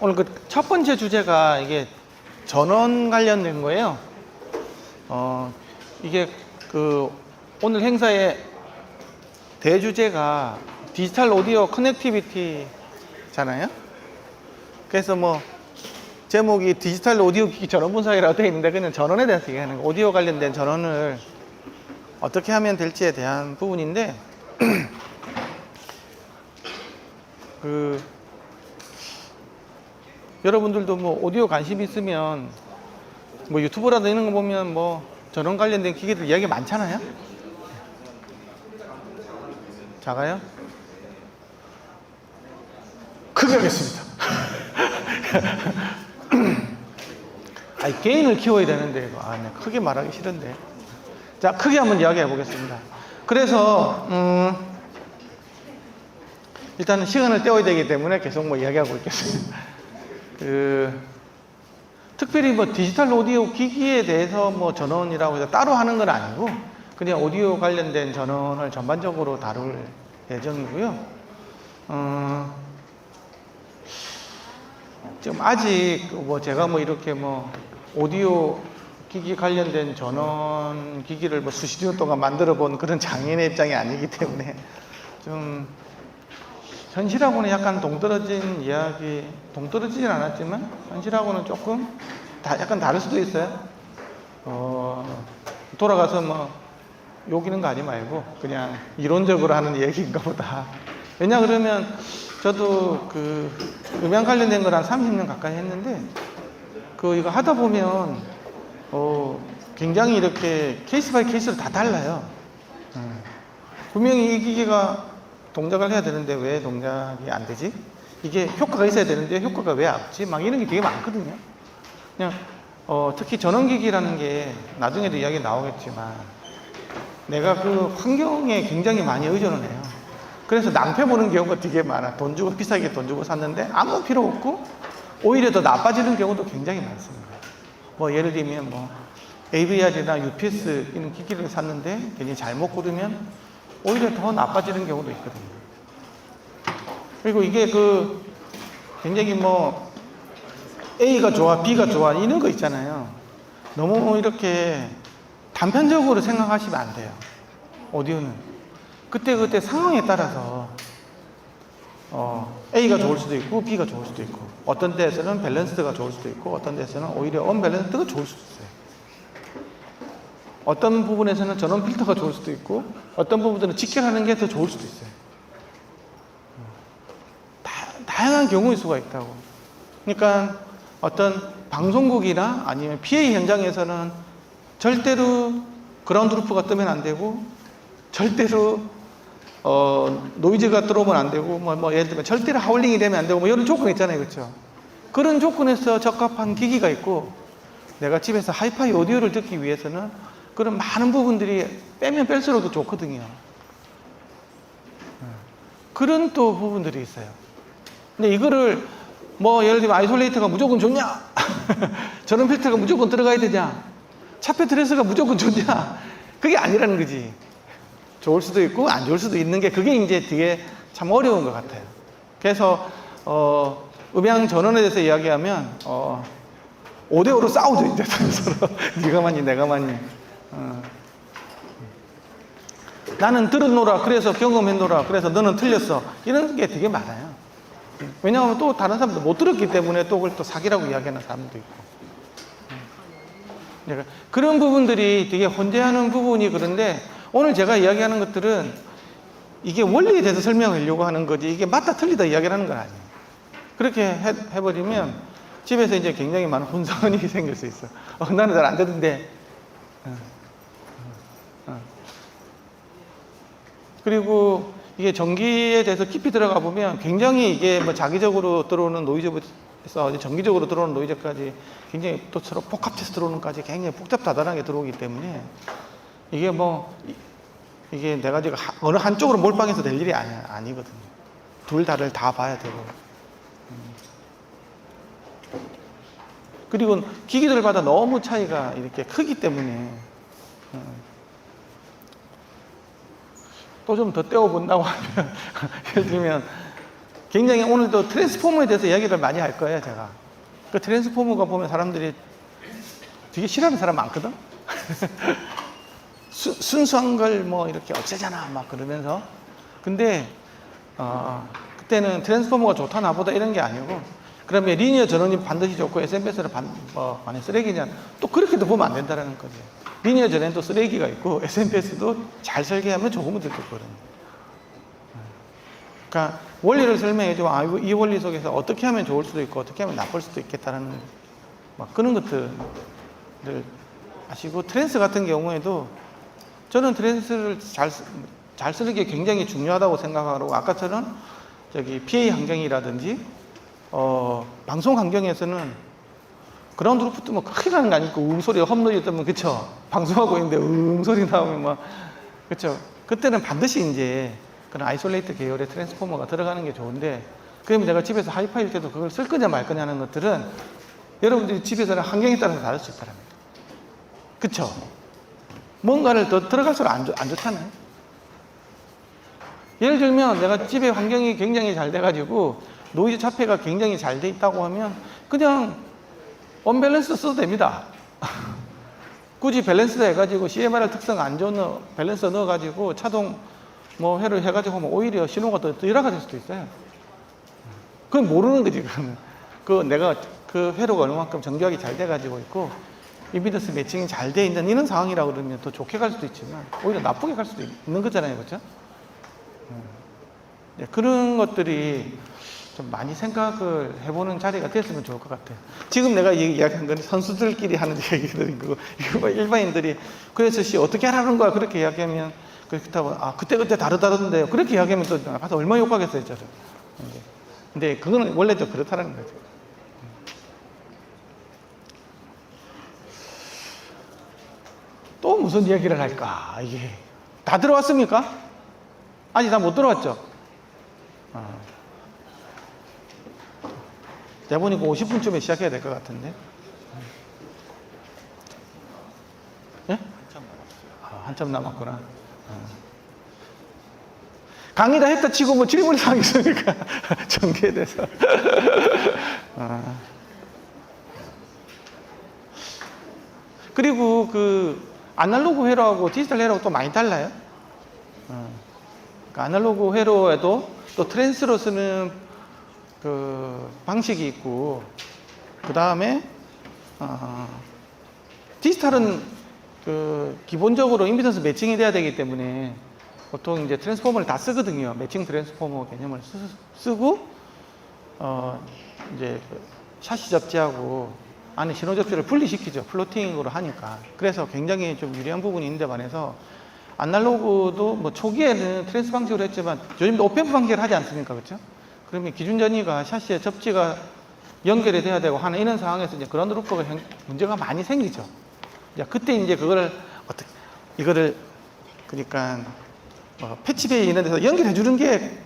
오늘 그 첫 번째 주제가 이게 전원 관련된 거예요. 이게 그 오늘 행사의 대주제가 디지털 오디오 커넥티비티잖아요. 그래서 뭐 제목이 디지털 오디오 기기 전원 분석이라고 되어 있는데 그냥 전원에 대해서 얘기하는 거, 오디오 관련된 전원을 어떻게 하면 될지에 대한 부분인데 여러분들도 뭐 오디오 관심 있으면 뭐 유튜브라도 이런 거 보면 뭐 전원 관련된 기기들 이야기 많잖아요. 작아요? 크게 하겠습니다. 아니, 개인을 키워야 되는데 이거 크게 말하기 싫은데. 자, 크게 한번 이야기해 보겠습니다. 그래서 일단은 시간을 때워야 되기 때문에 계속 뭐 이야기하고 있겠습니다. 특별히 뭐 디지털 오디오 기기에 대해서 뭐 전원이라고 해서 따로 하는 건 아니고 그냥 오디오 관련된 전원을 전반적으로 다룰 예정이고요. 지금 아직 뭐 제가 뭐 이렇게 뭐 오디오 기기 관련된 전원 기기를 뭐 수십 년 동안 만들어 본 그런 장인의 입장이 아니기 때문에 좀 현실하고는 약간 동떨어진 이야기, 동떨어지진 않았지만 현실하고는 조금 약간 다를 수도 있어요. 돌아가서 뭐 욕이는 거 하지 말고 그냥 이론적으로 하는 얘기인가 보다. 왜냐 그러면 저도 그 음향 관련된 걸 한 30년 가까이 했는데 이거 하다 보면 굉장히 이렇게 케이스 바이 케이스로 다 달라요. 분명히 이 기계가 동작을 해야 되는데 왜 동작이 안 되지? 이게 효과가 있어야 되는데 효과가 왜 없지? 막 이런 게 되게 많거든요. 그냥 특히 전원기기라는 게 나중에도 이야기 나오겠지만 내가 그 환경에 굉장히 많이 의존을 해요. 그래서 낭패 보는 경우가 되게 많아. 돈 주고 비싸게 돈 주고 샀는데 아무 필요 없고 오히려 더 나빠지는 경우도 굉장히 많습니다. 뭐 예를 들면 뭐 AVR이나 UPS 이런 기기를 샀는데 괜히 잘못 고르면 오히려 더 나빠지는 경우도 있거든요. 그리고 이게 굉장히 뭐 A가 좋아, B가 좋아 이런 거 있잖아요. 너무 이렇게 단편적으로 생각하시면 안 돼요. 오디오는 그때 상황에 따라서 A가 좋을 수도 있고 B가 좋을 수도 있고 어떤 데에서는 밸런스가 좋을 수도 있고 어떤 데에서는 오히려 언밸런스가 좋을 수도 있어요. 어떤 부분에서는 전원 필터가 좋을 수도 있고 어떤 부분들은 직결하는 게 더 좋을 수도 있어요. 다양한 경우일 수가 있다고. 그러니까 어떤 방송국이나 아니면 PA 현장에서는 절대로 그라운드 루프가 뜨면 안 되고 절대로 노이즈가 들어오면 안 되고 뭐 예를 들면 절대로 하울링이 되면 안 되고 뭐 이런 조건이 있잖아요. 그렇죠? 그런 조건에서 적합한 기기가 있고 내가 집에서 하이파이 오디오를 듣기 위해서는 그런 많은 부분들이 빼면 뺄수록도 좋거든요. 그런 또 부분들이 있어요. 근데 이거를 뭐 예를 들면 아이솔레이터가 무조건 좋냐? 전원 필터가 무조건 들어가야 되냐? 차폐 트레스가 무조건 좋냐? 그게 아니라는 거지. 좋을 수도 있고 안 좋을 수도 있는 게 그게 이제 되게 참 어려운 것 같아요. 그래서 음향 전원에 대해서 이야기하면 5대5로 싸우죠. 이제 서로 네가 많니 내가 많니. 나는 들었노라 그래서 경험했노라 그래서 너는 틀렸어 이런 게 되게 많아요. 왜냐하면 또 다른 사람들 못 들었기 때문에 또 그걸 또 사기라고 이야기하는 사람도 있고 그런 부분들이 되게 혼재하는 부분이 그런데 오늘 제가 이야기하는 것들은 이게 원리에 대해서 설명하려고 하는 거지 이게 맞다 틀리다 이야기하는 건 아니에요. 그렇게 해버리면 집에서 이제 굉장히 많은 혼선이 생길 수 있어. 나는 잘 안 되는데 그리고 이게 전기에 대해서 깊이 들어가 보면 굉장히 이게 뭐 자기적으로 들어오는 노이즈부터 정기적으로 들어오는 노이즈까지 굉장히 또 서로 복합해서 들어오는까지 굉장히 복잡다단하게 들어오기 때문에 이게 뭐 이게 내가 지금 어느 한쪽으로 몰빵해서 될 일이 아니거든요. 둘 다를 다 봐야 되고 그리고 기기들마다 너무 차이가 이렇게 크기 때문에 또 좀 더 떼어본다고 하면 예를 들면 굉장히 오늘도 트랜스포머에 대해서 이야기를 많이 할 거예요, 제가. 그 트랜스포머가 보면 사람들이 되게 싫어하는 사람 많거든? 순수한 걸 뭐 이렇게 없애잖아, 막 그러면서. 근데, 그때는 트랜스포머가 좋다, 나보다 이런 게 아니고, 그러면 리니어 전원이 반드시 좋고 SMPS는 만약 쓰레기냐, 또 그렇게도 보면 안 된다는 거죠. 리니어 전원도 쓰레기가 있고, SMPS도 잘 설계하면 좋은 것들도 있거든요. 그러니까 원리를 설명해주면 이 원리 속에서 어떻게 하면 좋을 수도 있고 어떻게 하면 나쁠 수도 있겠다는 막 그런 것들을 아시고, 트랜스 같은 경우에도 저는 트랜스를 잘 쓰는 게 굉장히 중요하다고 생각하고, 아까처럼 저기 PA 환경이라든지 방송 환경에서는 그라운드 루프 뜨면 크게 나는 거 아니고 소리가 험노이 뜨면, 그쵸? 방송하고 있는데 소리 나오면 막, 그쵸? 그때는 반드시 이제 그런 아이솔레이트 계열의 트랜스포머가 들어가는 게 좋은데, 그러면 내가 집에서 하이파이일 때도 그걸 쓸 거냐 말 거냐 하는 것들은 여러분들이 집에서는 환경에 따라서 다를 수 있다는 거예요. 그쵸? 뭔가를 더 들어갈수록 안 좋잖아요. 예를 들면 내가 집에 환경이 굉장히 잘 돼가지고 노이즈 차폐가 굉장히 잘 돼 있다고 하면 그냥 언밸런스 써도 됩니다. 굳이 밸런스 해가지고 CMRR 특성 안 좋은 밸런스 넣어가지고 차동 뭐 회를 해가지고 하면 오히려 신호가 더 열화가 될 수도 있어요. 그건 모르는 거지, 그거는. 내가 그 회로가 얼마만큼 정교하게 잘 돼가지고 있고, 임피던스 매칭이 잘 돼 있는 이런 상황이라고 그러면 더 좋게 갈 수도 있지만, 오히려 나쁘게 갈 수도 있는 거잖아요, 그렇죠? 네, 그런 것들이 좀 많이 생각을 해보는 자리가 됐으면 좋을 것 같아요. 지금 내가 이야기한 건 선수들끼리 하는 얘기들인 거고, 일반인들이 그래서 어떻게 하라는 거야, 그렇게 이야기하면, 그렇다고 그때 다르다던데요, 그렇게 이야기하면 또 가서 얼마나 욕하겠어요, 저를. 근데 그거는 원래도 그렇다는 거죠. 또 무슨 이야기를 할까? 이게 다 들어왔습니까? 아직 다 못 들어왔죠? 내가 보니까 50분쯤에 시작해야 될 것 같은데. 예? 한참 남았구나. 강의 다 했다 치고 뭐 질문 사항이 있으니까 전개에 대해서. 그리고 그 아날로그 회로하고 디지털 회로하고 또 많이 달라요. 그 아날로그 회로에도 또 트랜스로 쓰는 그 방식이 있고, 그 다음에 디지털은 그 기본적으로 임피던스 매칭이 돼야 되기 때문에 보통 이제 트랜스포머를 다 쓰거든요. 매칭 트랜스포머 개념을 쓰고 이제 샤시 접지하고 안에 신호 접지를 분리시키죠. 플로팅으로 하니까. 그래서 굉장히 좀 유리한 부분이 있는데 반해서 아날로그도 뭐 초기에는 트랜스 방식으로 했지만 요즘도 오펜프 방식을 하지 않습니까? 그렇죠? 그러면 기준 전이가 샤시에 접지가 연결이 돼야 되고 하는 이런 상황에서 이제 그라운드 루프가 문제가 많이 생기죠. 그때 이제 그거를 이거를 그러니까 패치베이 이런 데서 연결해 주는 게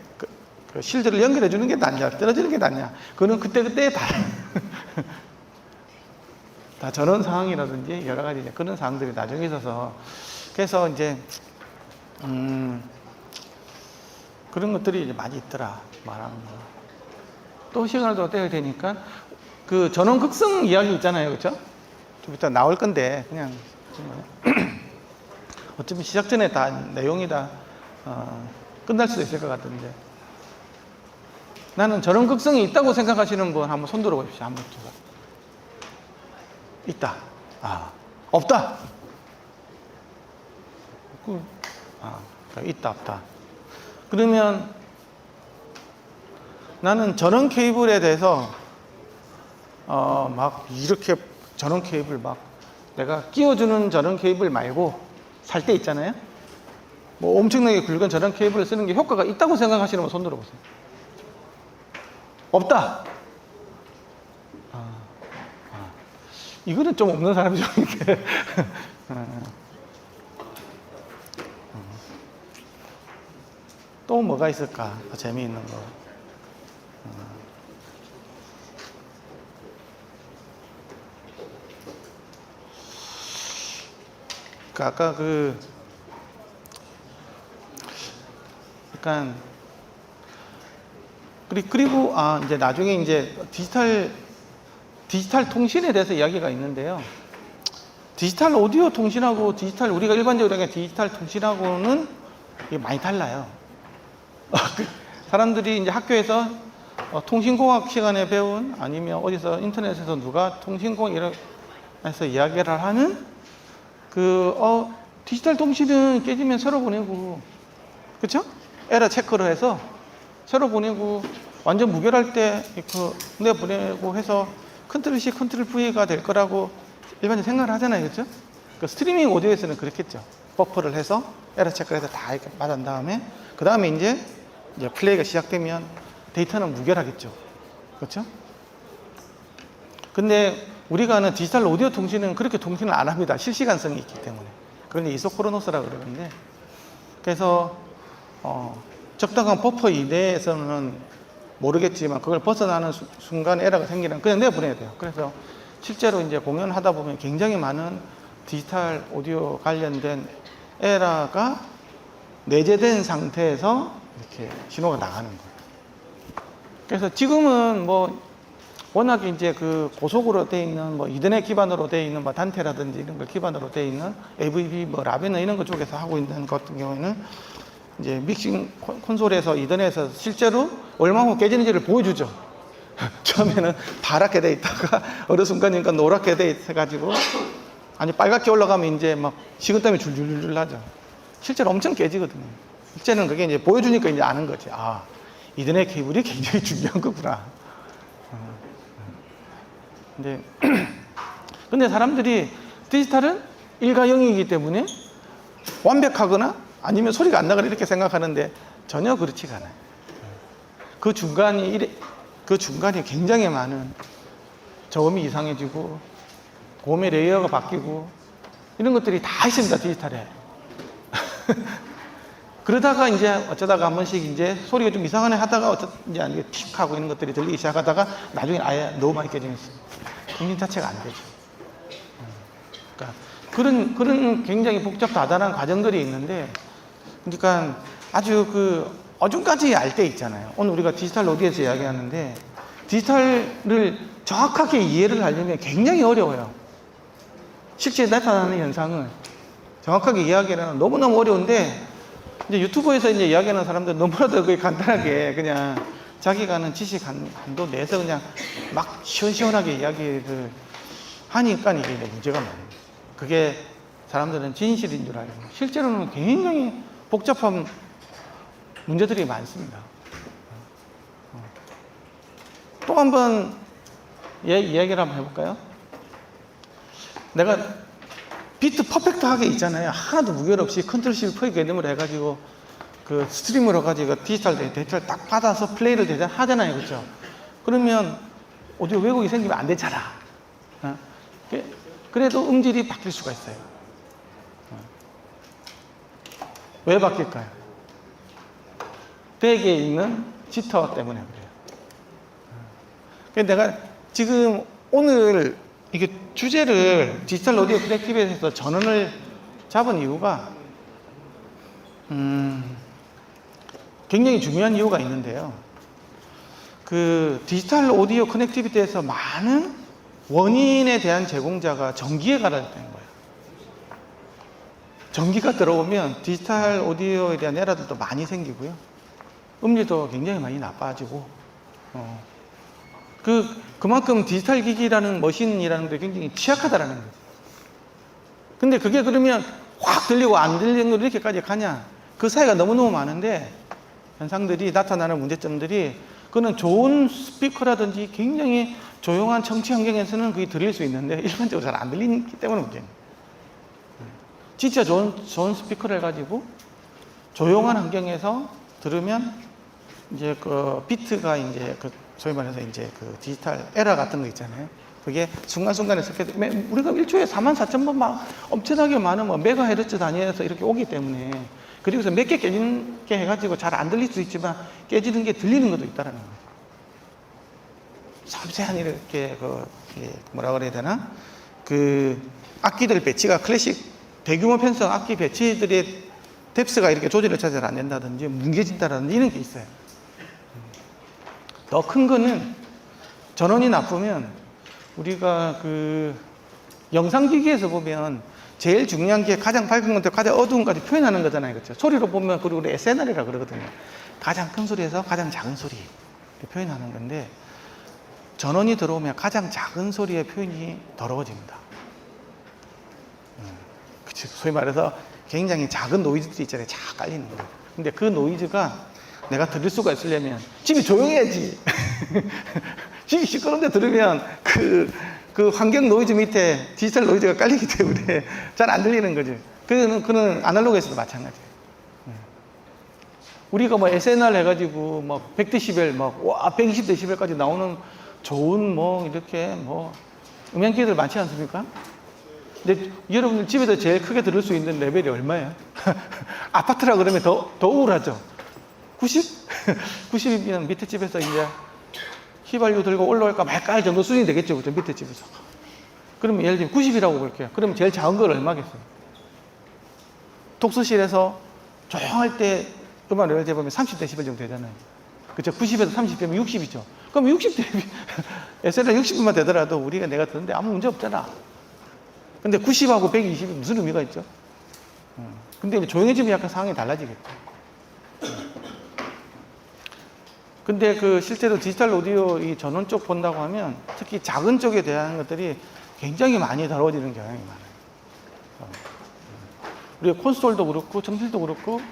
그 실드를 연결해 주는 게 낫냐, 떨어지는 게 낫냐, 그거는 그때 다 전원 상황이라든지 여러 가지 그런 상황들이 나중에 있어서, 그래서 이제 그런 것들이 이제 많이 있더라, 말하는 거. 또 시간을 더 떼야 되니까 그 전원 극성 이야기 있잖아요, 그렇죠? 좀 이따 나올 건데 그냥 어차피 시작 전에 다 내용이 다 끝날 수도 있을 것 같은데, 나는 전원 극성이 있다고 생각하시는 분 한번 손 들어 보십시오. 한번 좀. 있다. 없다. 있다, 없다. 그러면 나는 전원 케이블에 대해서 막 이렇게 전원 케이블 막 내가 끼워주는 전원 케이블 말고 살 때 있잖아요. 뭐 엄청나게 굵은 전원 케이블을 쓰는 게 효과가 있다고 생각하시는 분 손 들어보세요. 없다. 이거는 좀 없는 사람이 좀 있는데. 또 뭐가 있을까? 더 재미있는 거. 아까 그리고 이제 나중에 이제 디지털 통신에 대해서 이야기가 있는데요. 디지털 오디오 통신하고 우리가 일반적으로 얘기하는 디지털 통신하고는 이게 많이 달라요. 사람들이 이제 학교에서 통신공학 시간에 배운, 아니면 어디서 인터넷에서 누가 통신공학에서 이야기를 하는 디지털 통신은 깨지면 새로 보내고, 그쵸? 에러 체크를 해서 새로 보내고, 완전 무결할 때 내보내고 해서 컨트롤 C, 컨트롤 V가 될 거라고 일반적으로 생각을 하잖아요. 그쵸? 그 스트리밍 오디오에서는 그렇겠죠. 버퍼를 해서 에러 체크를 해서 다 이렇게 받은 다음에, 그 다음에 이제 플레이가 시작되면 데이터는 무결하겠죠. 그렇죠? 근데 우리가 아는 디지털 오디오 통신은 그렇게 통신을 안 합니다. 실시간성이 있기 때문에. 그건 이소크로노스라고 그러는데, 그래서 적당한 버퍼 이내에서는 모르겠지만 그걸 벗어나는 순간에 에러가 생기면 그냥 내보내야 돼요. 그래서 실제로 이제 공연하다 보면 굉장히 많은 디지털 오디오 관련된 에러가 내재된 상태에서 이렇게 신호가 나가는 거예요. 그래서 지금은 워낙에 이제 그 고속으로 돼 있는 이더넷 기반으로 돼 있는 단테라든지 이런 걸 기반으로 돼 있는 AVB 라베너 이런 것 쪽에서 하고 있는 것 같은 경우에는 이제 믹싱 콘솔에서 이더넷에서 실제로 얼마나 깨지는지를 보여주죠. 처음에는 파랗게 돼 있다가 어느 순간이니까 노랗게 돼 있어가지고, 아니 빨갛게 올라가면 이제 막 식은땀이 줄줄줄 나죠. 실제로 엄청 깨지거든요. 실제는 그게 이제 보여주니까 이제 아는 거지. 이더넷 케이블이 굉장히 중요한 거구나. 근데 사람들이 디지털은 1과 0이기 때문에 완벽하거나 아니면 소리가 안 나거나 이렇게 생각하는데 전혀 그렇지가 않아요. 그 중간이 굉장히 많은 저음이 이상해지고 고음의 레이어가 바뀌고 이런 것들이 다 있습니다, 디지털에. 그러다가 이제 어쩌다가 한 번씩 이제 소리가 좀 이상하네 하다가 이제 틱 하고 이런 것들이 들리기 시작하다가 나중에 아예 너무 많이 깨지면서 통신 자체가 안 되죠. 그러니까 그런 굉장히 복잡다단한 과정들이 있는데, 그러니까 아주 어중까지 알 때 있잖아요. 오늘 우리가 디지털 오디오에서 이야기하는데 디지털을 정확하게 이해를 하려면 굉장히 어려워요. 실제 나타나는 현상을 정확하게 이야기하는 너무너무 어려운데, 이제 유튜브에서 이제 이야기하는 사람들 너무나도 그게 간단하게 그냥 자기가 아는 지식 한도 내에서 그냥 막 시원시원하게 이야기를 하니까 이게 이제 문제가 많아요. 그게 사람들은 진실인 줄 알고 실제로는 굉장히 복잡한 문제들이 많습니다. 또 한 번 이야기를 한번 해볼까요? 내가 비트 퍼펙트하게 있잖아요. 하나도 무결 없이 컨트롤 C 프로그램으로 해가지고 그 스트리머로 가지고 디지털 데이터를 딱 받아서 플레이를 하잖아요. 그렇죠? 그러면 오디오 왜곡이 생기면 안 되잖아. 그래도 음질이 바뀔 수가 있어요. 왜 바뀔까요? 백에 있는 지터 때문에 그래요. 그래서 내가 지금 오늘 이게 주제를 디지털 오디오 크리에이티브에서 전원을 잡은 이유가 굉장히 중요한 이유가 있는데요. 그 디지털 오디오 커넥티비티에서 많은 원인에 대한 제공자가 전기에 갈아졌다는 거예요. 전기가 들어오면 디지털 오디오에 대한 에러들도 많이 생기고요. 음질도 굉장히 많이 나빠지고, 그만큼 디지털 기기라는 머신이라는 게 굉장히 취약하다라는 거예요. 근데 그게 그러면 확 들리고 안 들리는 걸 이렇게까지 가냐? 그 사이가 너무너무 많은데, 현상들이 나타나는 문제점들이, 그거는 좋은 스피커라든지 굉장히 조용한 청취 환경에서는 그게 들릴 수 있는데 일반적으로 잘 안 들리기 때문에 문제입니다. 진짜 좋은 스피커를 가지고 조용한 환경에서 들으면 이제 그 비트가 이제 소위 말해서 이제 그 디지털 에러 같은 거 있잖아요. 그게 순간순간에 우리가 1초에 44,000번 막 엄청나게 많은 메가헤르츠 단위에서 이렇게 오기 때문에, 그리고서 몇 개 깨지는 게 해가지고 잘 안 들릴 수 있지만 깨지는 게 들리는 것도 있다는 거예요. 섬세한 이렇게 뭐라 그래야 되나? 그 악기들 배치가 클래식 대규모 편성 악기 배치들의 뎁스가 이렇게 조절이 잘 안 된다든지 뭉개진다든지 이런 게 있어요. 더 큰 거는 전원이 나쁘면 우리가 그 영상기기에서 보면 제일 중요한 게 가장 밝은 건데 가장 어두운 것까지 표현하는 거잖아요. 그렇죠? 소리로 보면 그리고 우리 SNR이라고 그러거든요. 가장 큰 소리에서 가장 작은 소리 표현하는 건데 전원이 들어오면 가장 작은 소리의 표현이 더러워집니다. 그치? 소위 말해서 굉장히 작은 노이즈들이 있잖아요. 쫙 깔리는 거예요. 근데 그 노이즈가 내가 들을 수가 있으려면 집이 조용해야지. 집이 시끄러운데 들으면 그 환경 노이즈 밑에 디지털 노이즈가 깔리기 때문에 잘 안 들리는 거죠. 그는 아날로그에서도 마찬가지예요. 우리가 뭐 SNR 해가지고 뭐 100dB, 와, 120dB까지 나오는 좋은 뭐 이렇게 뭐 음향기기들 많지 않습니까? 근데 여러분들 집에서 제일 크게 들을 수 있는 레벨이 얼마예요? 아파트라 그러면 더 우울하죠? 90? 90이면 밑에 집에서 이제 휘발유 들고 올라올까 말까 할 정도 수준이 되겠죠. 그죠? 밑에 집에서. 그러면 예를 들면 90이라고 볼게요. 그러면 제일 작은 걸 얼마겠어요? 독서실에서 조용할 때 음악 예를 들면 30dB 정도 되잖아요. 그죠? 90에서 30되면 60이죠. 그럼 60dB, SNR 60만 되더라도 내가 듣는데 아무 문제 없잖아. 근데 90하고 120이 무슨 의미가 있죠? 근데 이제 조용해지면 약간 상황이 달라지겠죠. 근데 실제로 디지털 오디오 이 전원 쪽 본다고 하면 특히 작은 쪽에 대한 것들이 굉장히 많이 다뤄지는 경향이 많아요. 우리가 콘솔도 그렇고 점실도 그렇고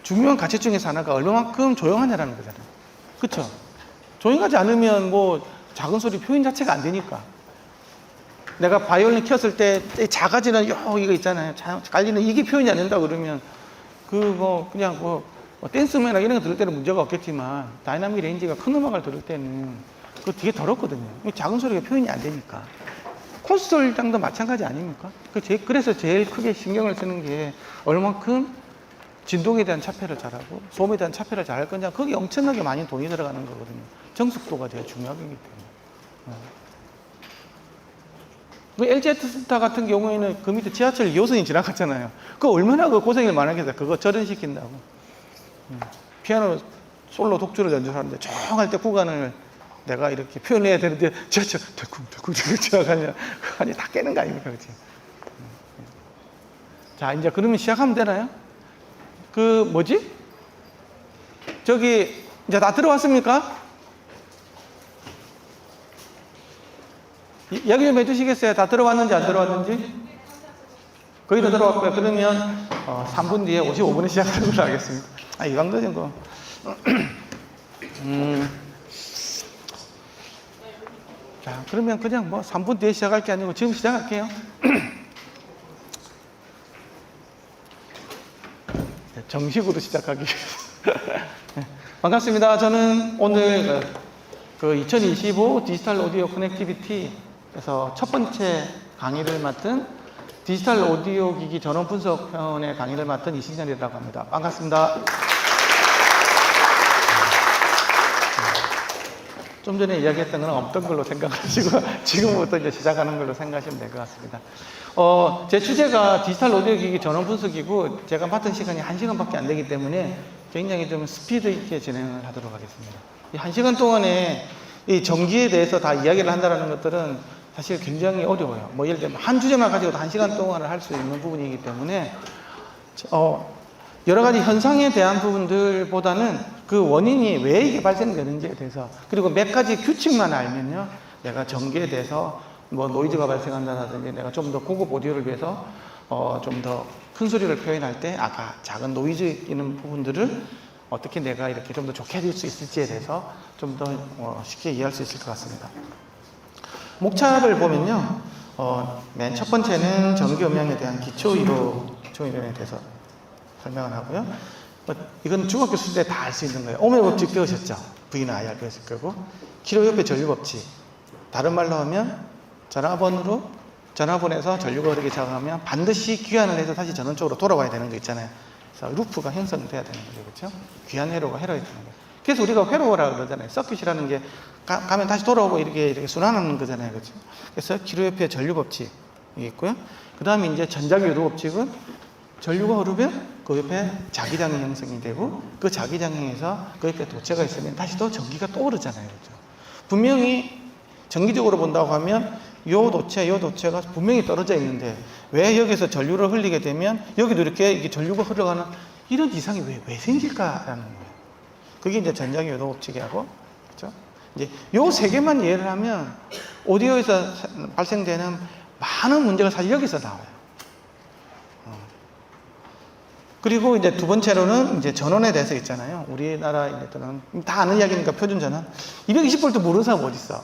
중요한 가치 중에서 하나가 얼마만큼 조용하냐라는 거잖아요. 그쵸? 조용하지 않으면 뭐 작은 소리 표현 자체가 안 되니까. 내가 바이올린 켰을 때 작아지는 이거 있잖아요. 깔리는 이게 표현이 안 된다 그러면 그냥 댄스맨이나 이런 거 들을 때는 문제가 없겠지만 다이나믹 레인지가 큰 음악을 들을 때는 그거 되게 더럽거든요. 작은 소리가 표현이 안 되니까. 콘솔장도 마찬가지 아닙니까? 그래서 제일 크게 신경을 쓰는 게 얼만큼 진동에 대한 차폐를 잘하고 소음에 대한 차폐를 잘할 거냐. 거기 엄청나게 많이 돈이 들어가는 거거든요. 정숙도가 제일 중요하기 때문에. LG에트스타 같은 경우에는 그 밑에 지하철 2호선이 지나갔잖아요. 그거 얼마나 고생을 많이 하겠어요. 그거 절연시킨다고. 피아노 솔로 독주를 연주하는데 조용할 때 구간을 내가 이렇게 표현해야 되는데 지하철 덜컹덜컹 지나가냐. 아니, 다 깨는 거 아닙니까? 그치? 자, 이제 그러면 시작하면 되나요? 이제 다 들어왔습니까? 이야기 좀 해주시겠어요? 다 들어왔는지 안 들어왔는지? 거의 다 들어왔고요. 그러면 3분 뒤에 55분에 시작하는 걸로 하겠습니다. 이 정도는 거. 자, 그러면 그냥 3분 뒤에 시작할 게 아니고 지금 시작할게요. 정식으로 시작하기 위해서. 반갑습니다. 저는 오늘 2025 디지털 오디오 커넥티비티에서 첫 번째 강의를 맡은 디지털 오디오 기기 전원 분석 편의 강의를 맡은 이신현이라고 합니다. 반갑습니다. 좀 전에 이야기했던 건 없던 걸로 생각하시고 지금부터 이제 시작하는 걸로 생각하시면 될 것 같습니다. 제 주제가 디지털 오디오 기기 전원 분석이고 제가 맡은 시간이 1시간밖에 안 되기 때문에 굉장히 좀 스피드 있게 진행을 하도록 하겠습니다. 이 1시간 동안에 이 전기에 대해서 다 이야기를 한다는 것들은 사실 굉장히 어려워요. 예를 들면 한 주제만 가지고도 1시간 동안을 할 수 있는 부분이기 때문에 여러 가지 현상에 대한 부분들보다는 그 원인이 왜 이게 발생되는지에 대해서 그리고 몇 가지 규칙만 알면요 내가 전기에 대해서 노이즈가 발생한다든지 내가 좀 더 고급 오디오를 위해서 좀 더 큰 소리를 표현할 때 아까 작은 노이즈 있는 부분들을 어떻게 내가 이렇게 좀 더 좋게 해줄 수 있을지에 대해서 좀 더 쉽게 이해할 수 있을 것 같습니다. 목차를 보면요 맨 첫 번째는 전기 음향에 대한 기초 이론에 대해서 설명을 하고요. 이건 중학교 수준 때 다 알 수 있는 거예요. 오음의 법칙 배우셨죠? V는 IR 배웠을 거고 키로협의 전류 법칙. 다른 말로 하면 전화번에서 전류가 흐르기 시작하면 반드시 귀환을 해서 다시 전원 쪽으로 돌아와야 되는 거 있잖아요. 그래서 루프가 형성돼야 되는 거죠. 그렇죠? 귀환 회로가 회로해야 되는 거예요. 그래서 우리가 회로라고 그러잖아요. 서킷이라는 게 가면 다시 돌아오고 이렇게 순환하는 거잖아요. 그렇죠? 그래서 키로협의 전류 법칙이 있고요. 그 다음에 이제 전자기 유도 법칙은 전류가 흐르면 그 옆에 자기장이 형성이 되고 그 자기장에서 그 옆에 도체가 있으면 다시 또 전기가 또 오르잖아요. 그렇죠? 분명히 전기적으로 본다고 하면 요 도체가 분명히 떨어져 있는데 왜 여기서 전류를 흘리게 되면 여기도 이렇게 전류가 흘러가는 이런 이상이 왜 생길까라는 거예요. 그게 이제 전장의 요동 법칙이하고, 그렇죠? 이제 요 세 개만 이해를 하면 오디오에서 발생되는 많은 문제가 사실 여기서 나와요. 그리고 이제 두 번째로는 이제 전원에 대해서 있잖아요. 우리나라 애들은 다 아는 이야기니까 표준 전원. 220V 모르는 사람 어디 있어?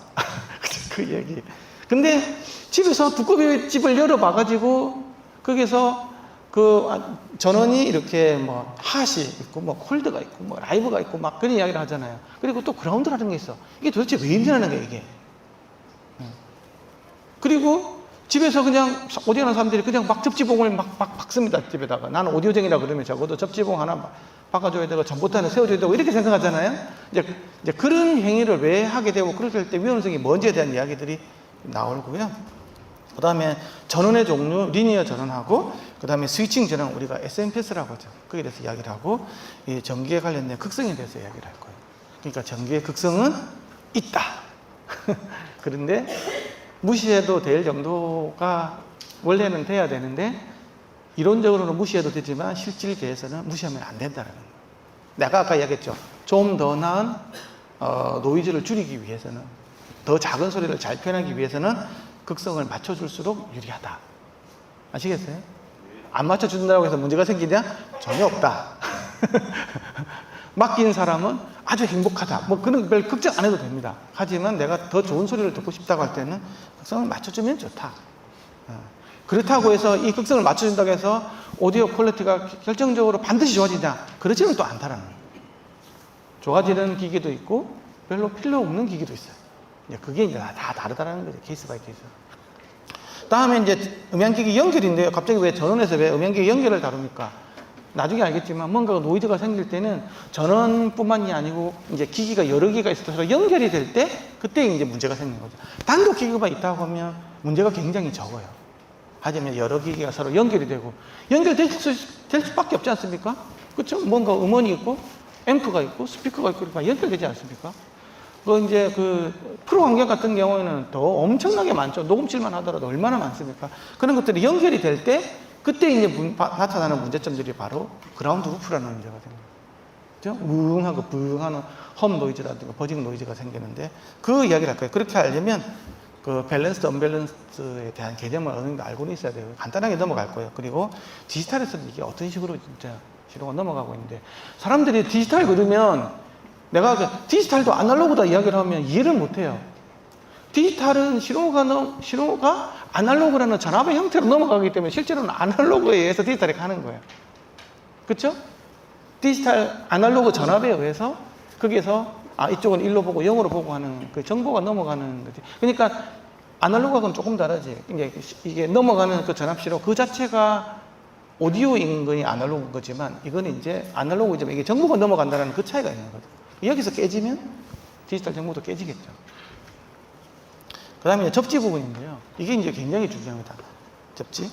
그 얘기. 근데 집에서 두꺼비 집을 열어봐가지고 거기서 그 전원이 이렇게 뭐 핫이 있고 뭐 콜드가 있고 뭐 라이브가 있고 막 그런 이야기를 하잖아요. 그리고 또 그라운드라는 게 있어. 이게 도대체 왜 일어나는 거야 이게? 그리고 집에서 그냥 오디오 하는 사람들이 그냥 막 접지봉을 막 박습니다. 집에다가. 나는 오디오쟁이라 그러면 적어도 접지봉 하나 바꿔줘야 되고 전봇대 하나 세워줘야 되고 이렇게 생각하잖아요. 이제 그런 행위를 왜 하게 되고 그럴 때 위험성이 뭔지에 대한 이야기들이 나오고요. 그 다음에 전원의 종류, 리니어 전원하고 그 다음에 스위칭 전원, 우리가 SMPS라고 하죠. 거기에 대해서 이야기를 하고 이 전기에 관련된 극성에 대해서 이야기를 할 거예요. 그러니까 전기의 극성은 있다. 그런데 무시해도 될 정도가 원래는 돼야 되는데 이론적으로는 무시해도 되지만 실질계에서는 무시하면 안 된다는 거예요. 내가 아까 이야기했죠. 좀 더 나은 노이즈를 줄이기 위해서는, 더 작은 소리를 잘 표현하기 위해서는 극성을 맞춰줄수록 유리하다. 아시겠어요? 안 맞춰준다고 해서 문제가 생기냐? 전혀 없다. 맡긴 사람은 아주 행복하다. 뭐 그런 별 걱정 안 해도 됩니다. 하지만 내가 더 좋은 소리를 듣고 싶다고 할 때는 극성을 맞춰주면 좋다. 그렇다고 해서 이 극성을 맞춰준다고 해서 오디오 퀄리티가 결정적으로 반드시 좋아지냐? 그렇지는 또 않다라는 거예요. 좋아지는 기기도 있고 별로 필요 없는 기기도 있어요. 그게 이제 다 다르다라는 거죠. 케이스 바이 케이스. 다음에 이제 음향기기 연결인데요. 갑자기 왜 전원에서 왜 음향기기 연결을 다룹니까? 나중에 알겠지만 뭔가 노이즈가 생길 때는 전원뿐만이 아니고 이제 기기가 여러 개가 있어서 연결이 될 때 그때 이제 문제가 생기는 거죠. 단독 기기만 있다고 하면 문제가 굉장히 적어요. 하지만 여러 기기가 서로 연결이 되고 연결될 수밖에 없지 않습니까? 그렇죠? 뭔가 음원이 있고 앰프가 있고 스피커가 있고 그러니까 연결되지 않습니까? 이제 그 프로 환경 같은 경우에는 더 엄청나게 많죠. 녹음실만 하더라도 얼마나 많습니까? 그런 것들이 연결이 될 때 그때 이제 나타나는 문제점들이 바로 그라운드 루프라는 문제가 생깁니다. 그죠? 우웅하고 부웅하는 험 노이즈라든가 버징 노이즈가 생기는데 그 이야기를 할 거예요. 그렇게 하려면 그 밸런스, 언밸런스에 대한 개념을 어느 정도 알고는 있어야 돼요. 간단하게 넘어갈 거예요. 그리고 디지털에서는 이게 어떤 식으로 진짜 시도가 넘어가고 있는데 사람들이 디지털 그러면 내가 디지털도 아날로그다 이야기를 하면 이해를 못 해요. 디지털은 신호가 아날로그라는 전압의 형태로 넘어가기 때문에 실제로는 아날로그에 의해서 디지털이 가는 거예요. 그렇죠? 디지털 아날로그 전압에 의해서 거기에서 이쪽은 1로 보고 0으로 보고 하는 그 정보가 넘어가는 거지. 그러니까 아날로그하고는 조금 다르지. 이게 넘어가는 그 전압시로 그 자체가 오디오인 거니 아날로그인 거지만 이거는 이제 아날로그이지만 이게 정보가 넘어간다는 그 차이가 있는 거죠. 여기서 깨지면 디지털 정보도 깨지겠죠. 그 다음에 접지 부분인데요. 이게 이제 굉장히 중요합니다. 접지.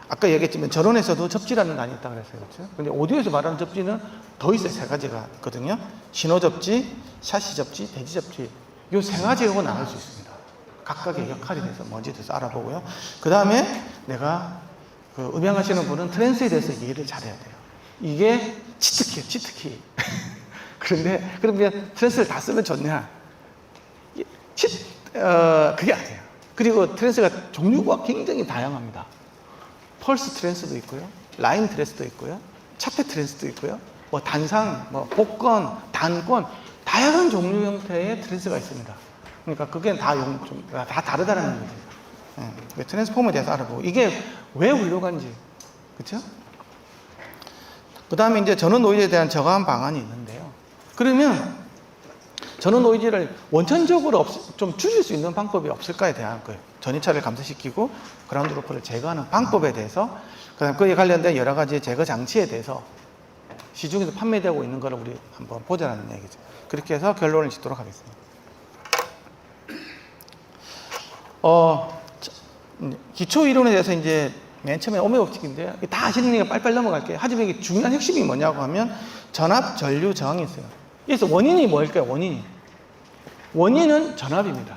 아까 얘기했지만 전원에서도 접지라는 단위 있다고 그랬어요. 그렇죠? 근데 오디오에서 말하는 접지는 더 있어요. 세 가지가 있거든요. 신호 접지, 샤시 접지, 대지 접지. 이 세 가지하고 나눌 수 있습니다. 각각의 역할에 대해서 뭔지에 대해서 알아보고요. 그 다음에 내가 그 음향하시는 분은 트랜스에 대해서 이해를 잘해야 돼요. 이게 치트키예요. 치트키. 그런데 그러면 트랜스를 다 쓰면 좋냐? 그게 아니에요. 그리고 트랜스가 종류가 굉장히 다양합니다. 펄스 트랜스도 있고요, 라인 트랜스도 있고요, 차폐 트랜스도 있고요, 뭐 단상, 뭐 복권, 단권, 다양한 종류 형태의 트랜스가 있습니다. 그러니까 그게 다 다르다는 거죠. 트랜스폼에 대해서 알아보고 이게 왜 훌륭한지, 그렇죠? 그 다음에 이제 전원 노이즈에 대한 저감 방안이 있는데요. 그러면 전원 노이즈를 원천적으로 좀 줄일 수 있는 방법이 없을까에 대한 거예요. 전이차를 감소시키고 그라운드 루프를 제거하는 방법에 대해서, 그다음 그에 관련된 여러 가지 제거 장치에 대해서 시중에서 판매되고 있는 거를 우리 한번 보자는 얘기죠. 그렇게 해서 결론을 짓도록 하겠습니다. 기초 이론에 대해서 이제 맨 처음에 오메 법칙인데 다 아시는 얘기가 빨리빨리 넘어갈게요. 하지만 이게 중요한 핵심이 뭐냐고 하면 전압, 전류, 저항이 있어요. 그래서 원인이 뭘까요? 원인은 전압입니다.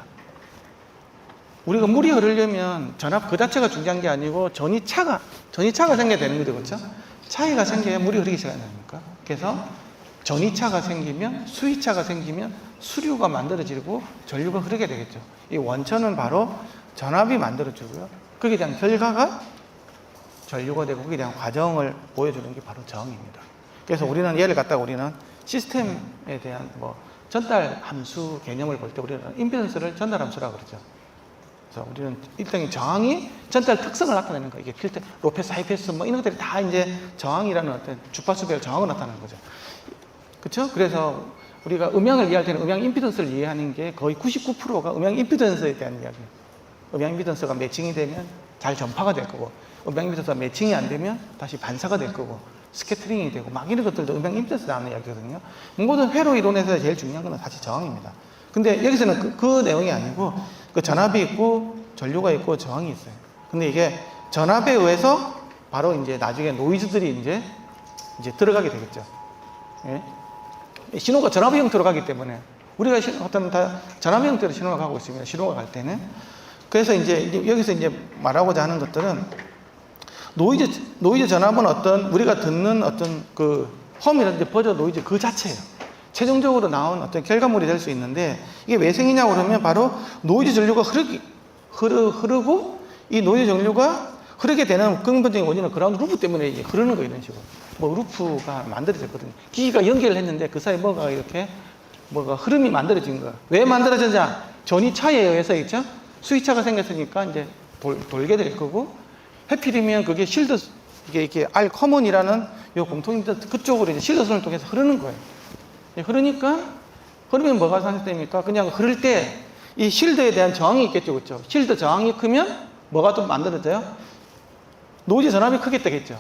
우리가 물이 흐르려면 전압 그 자체가 중요한 게 아니고 전이차가 생겨야 되는 거죠. 그렇죠? 차이가 생겨야 물이 흐르기 시작합니까? 그래서 전이차가 생기면 수위차가 생기면 수류가 만들어지고 전류가 흐르게 되겠죠. 이 원천은 바로 전압이 만들어지고요. 거기에 대한 결과가 전류가 되고 거기에 대한 과정을 보여주는 게 바로 저항입니다. 그래서 우리는 예를 갖다가 우리는 시스템에 대한 전달 함수 개념을 볼 때 우리는 임피던스를 전달 함수라고 그러죠. 그래서 우리는 일종의 저항이 전달 특성을 나타내는 거예요. 이게 필터, 로패스, 하이패스 이런 것들이 다 이제 저항이라는 어떤 주파수별 저항을 나타내는 거죠. 그렇죠? 그래서 우리가 음향을 이해할 때는 음향 임피던스를 이해하는 게 거의 99%가 음향 임피던스에 대한 이야기예요. 음향 임피던스가 매칭이 되면 잘 전파가 될 거고, 음향 임피던스가 매칭이 안 되면 다시 반사가 될 거고, 스캐터링이 되고 막 이런 것들도 음향 임피던스 나오는 이야기거든요. 모든 회로 이론에서 제일 중요한 건 사실 저항입니다. 근데 여기서는 그 내용이 아니고 그 전압이 있고 전류가 있고 저항이 있어요. 근데 이게 전압에 의해서 바로 이제 나중에 노이즈들이 이제 들어가게 되겠죠. 예? 신호가 전압의 형태로 가기 때문에 우리가 어떤 다 전압의 형태로 신호가 가고 있습니다. 신호가 갈 때는. 그래서 이제 여기서 이제 말하고자 하는 것들은 노이즈 전압은 어떤 우리가 듣는 어떤 그 험이라든지 버저 노이즈 그 자체예요. 최종적으로 나온 어떤 결과물이 될 수 있는데 이게 왜 생기냐고 그러면 바로 노이즈 전류가 흐르고 이 노이즈 전류가 흐르게 되는 근본적인 원인은 그라운드 루프 때문에 이제 흐르는 거 이런 식으로. 루프가 만들어졌거든요. 기기가 연결을 했는데 그 사이에 뭐가 흐름이 만들어진 거야. 왜 만들어졌냐? 전이차에 의해서 있죠? 수위차가 생겼으니까 이제 돌게 될 거고, 해필이면 그게 실드, 이게 R 커먼이라는 요 공통인데 그쪽으로 이제 실드선을 통해서 흐르는 거예요. 흐르면 뭐가 산생됩니까? 그냥 흐를 때 이 실드에 대한 저항이 있겠죠. 그렇죠? 실드 저항이 크면 뭐가 또 만들어져요? 노이즈 전압이 크게 되겠죠.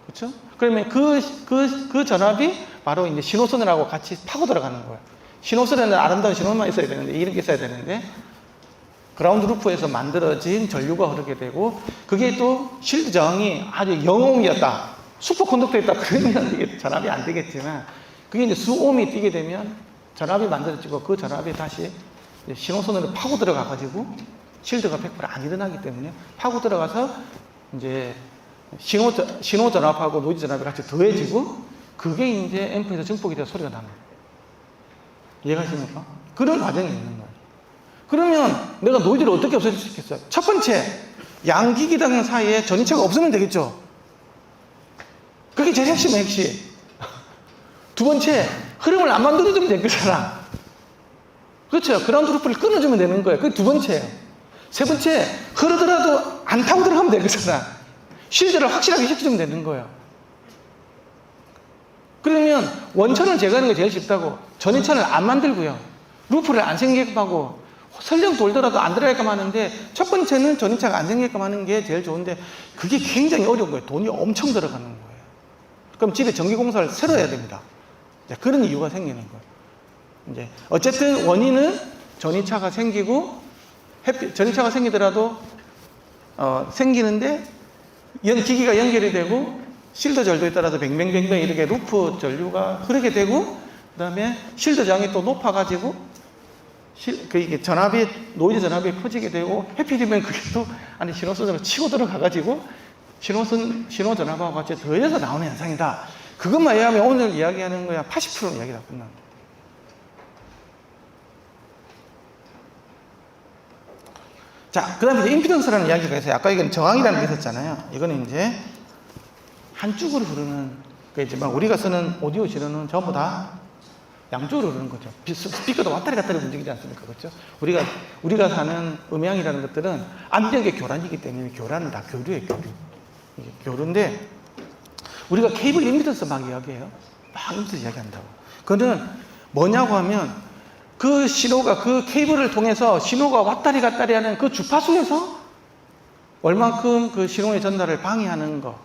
그렇죠? 그러면 그 전압이 바로 이제 신호선이라고 같이 파고 들어가는 거예요. 신호선에는 아름다운 신호만 있어야 되는데, 이렇게 있어야 되는데, 그라운드 루프에서 만들어진 전류가 흐르게 되고, 그게 또 실드 저항이 아주 0ohm이었다. 슈퍼컨덕터였다. 그러면 이게 전압이 안 되겠지만, 그게 이제 수옴이 뛰게 되면 전압이 만들어지고, 그 전압이 다시 신호선으로 파고 들어가가지고, 실드가 100% 안 일어나기 때문에 파고 들어가서 이제 신호 전압하고 노이즈 전압이 같이 더해지고 그게 이제 앰프에서 증폭이 돼서 소리가 나는 거예요. 이해가 되십니까? 그런 과정이 있는 거예요. 그러면 내가 노이즈를 어떻게 없앨 수 있겠어요? 첫 번째, 양기기당 사이에 전이차가 없으면 되겠죠. 그게 제일 핵심이에요, 핵심. 두 번째, 흐름을 안 만들어주면 될 거잖아. 그렇죠. 그라운드 루프를 끊어주면 되는 거예요. 그게 두 번째예요. 세 번째, 흐르더라도 안 타고 들어가면 될 거잖아. 실드를 확실하게 시켜주면 되는 거예요. 그러면 원천을 제거하는 게 제일 쉽다고. 전이차를 안 만들고요. 루프를 안 생기게끔 하고 설령 돌더라도 안 들어가게끔 하는데 첫 번째는 전이차가 안 생기게끔 하는 게 제일 좋은데 그게 굉장히 어려운 거예요. 돈이 엄청 들어가는 거예요. 그럼 집에 전기공사를 새로 해야 됩니다. 그런 이유가 생기는 거예요. 이제 어쨌든 원인은 전이차가 생기고 전이차가 생기더라도 생기는데 기기가 연결이 되고 실드 전류에 따라서 뱅뱅뱅뱅 이렇게 루프 전류가 흐르게 되고 그 다음에 실드 저항이 또 높아가지고 이게 전압이 노이즈 전압이 커지게 되고 해필이면 그게 또 안에 신호선으로 치고 들어가가지고 신호 전압하고 같이 더해서 나오는 현상이다. 그것만 이해하면 오늘 이야기하는 거야 80% 이야기가 끝납니다. 자, 그 다음에 임피던스라는 이야기가 있어요. 아까 이건 저항이라는 게 있었잖아요. 이거는 이제 한쪽으로 흐르는, 그러니까 우리가 쓰는 오디오 신호는 전부 다 양쪽으로 흐르는 거죠. 스피커도 왔다리 갔다리 움직이지 않습니까? 그렇죠? 우리가 사는 음향이라는 것들은 압력의 교란이기 때문에 교란은 다 교류예요, 교류. 이게 교류인데, 우리가 케이블 임피던스 막 이야기해요. 막 임피던스 이야기한다고. 그거는 뭐냐고 하면, 그 신호가 그 케이블을 통해서 신호가 왔다리 갔다리 하는 그 주파수에서 얼만큼 그 신호의 전달을 방해하는 거.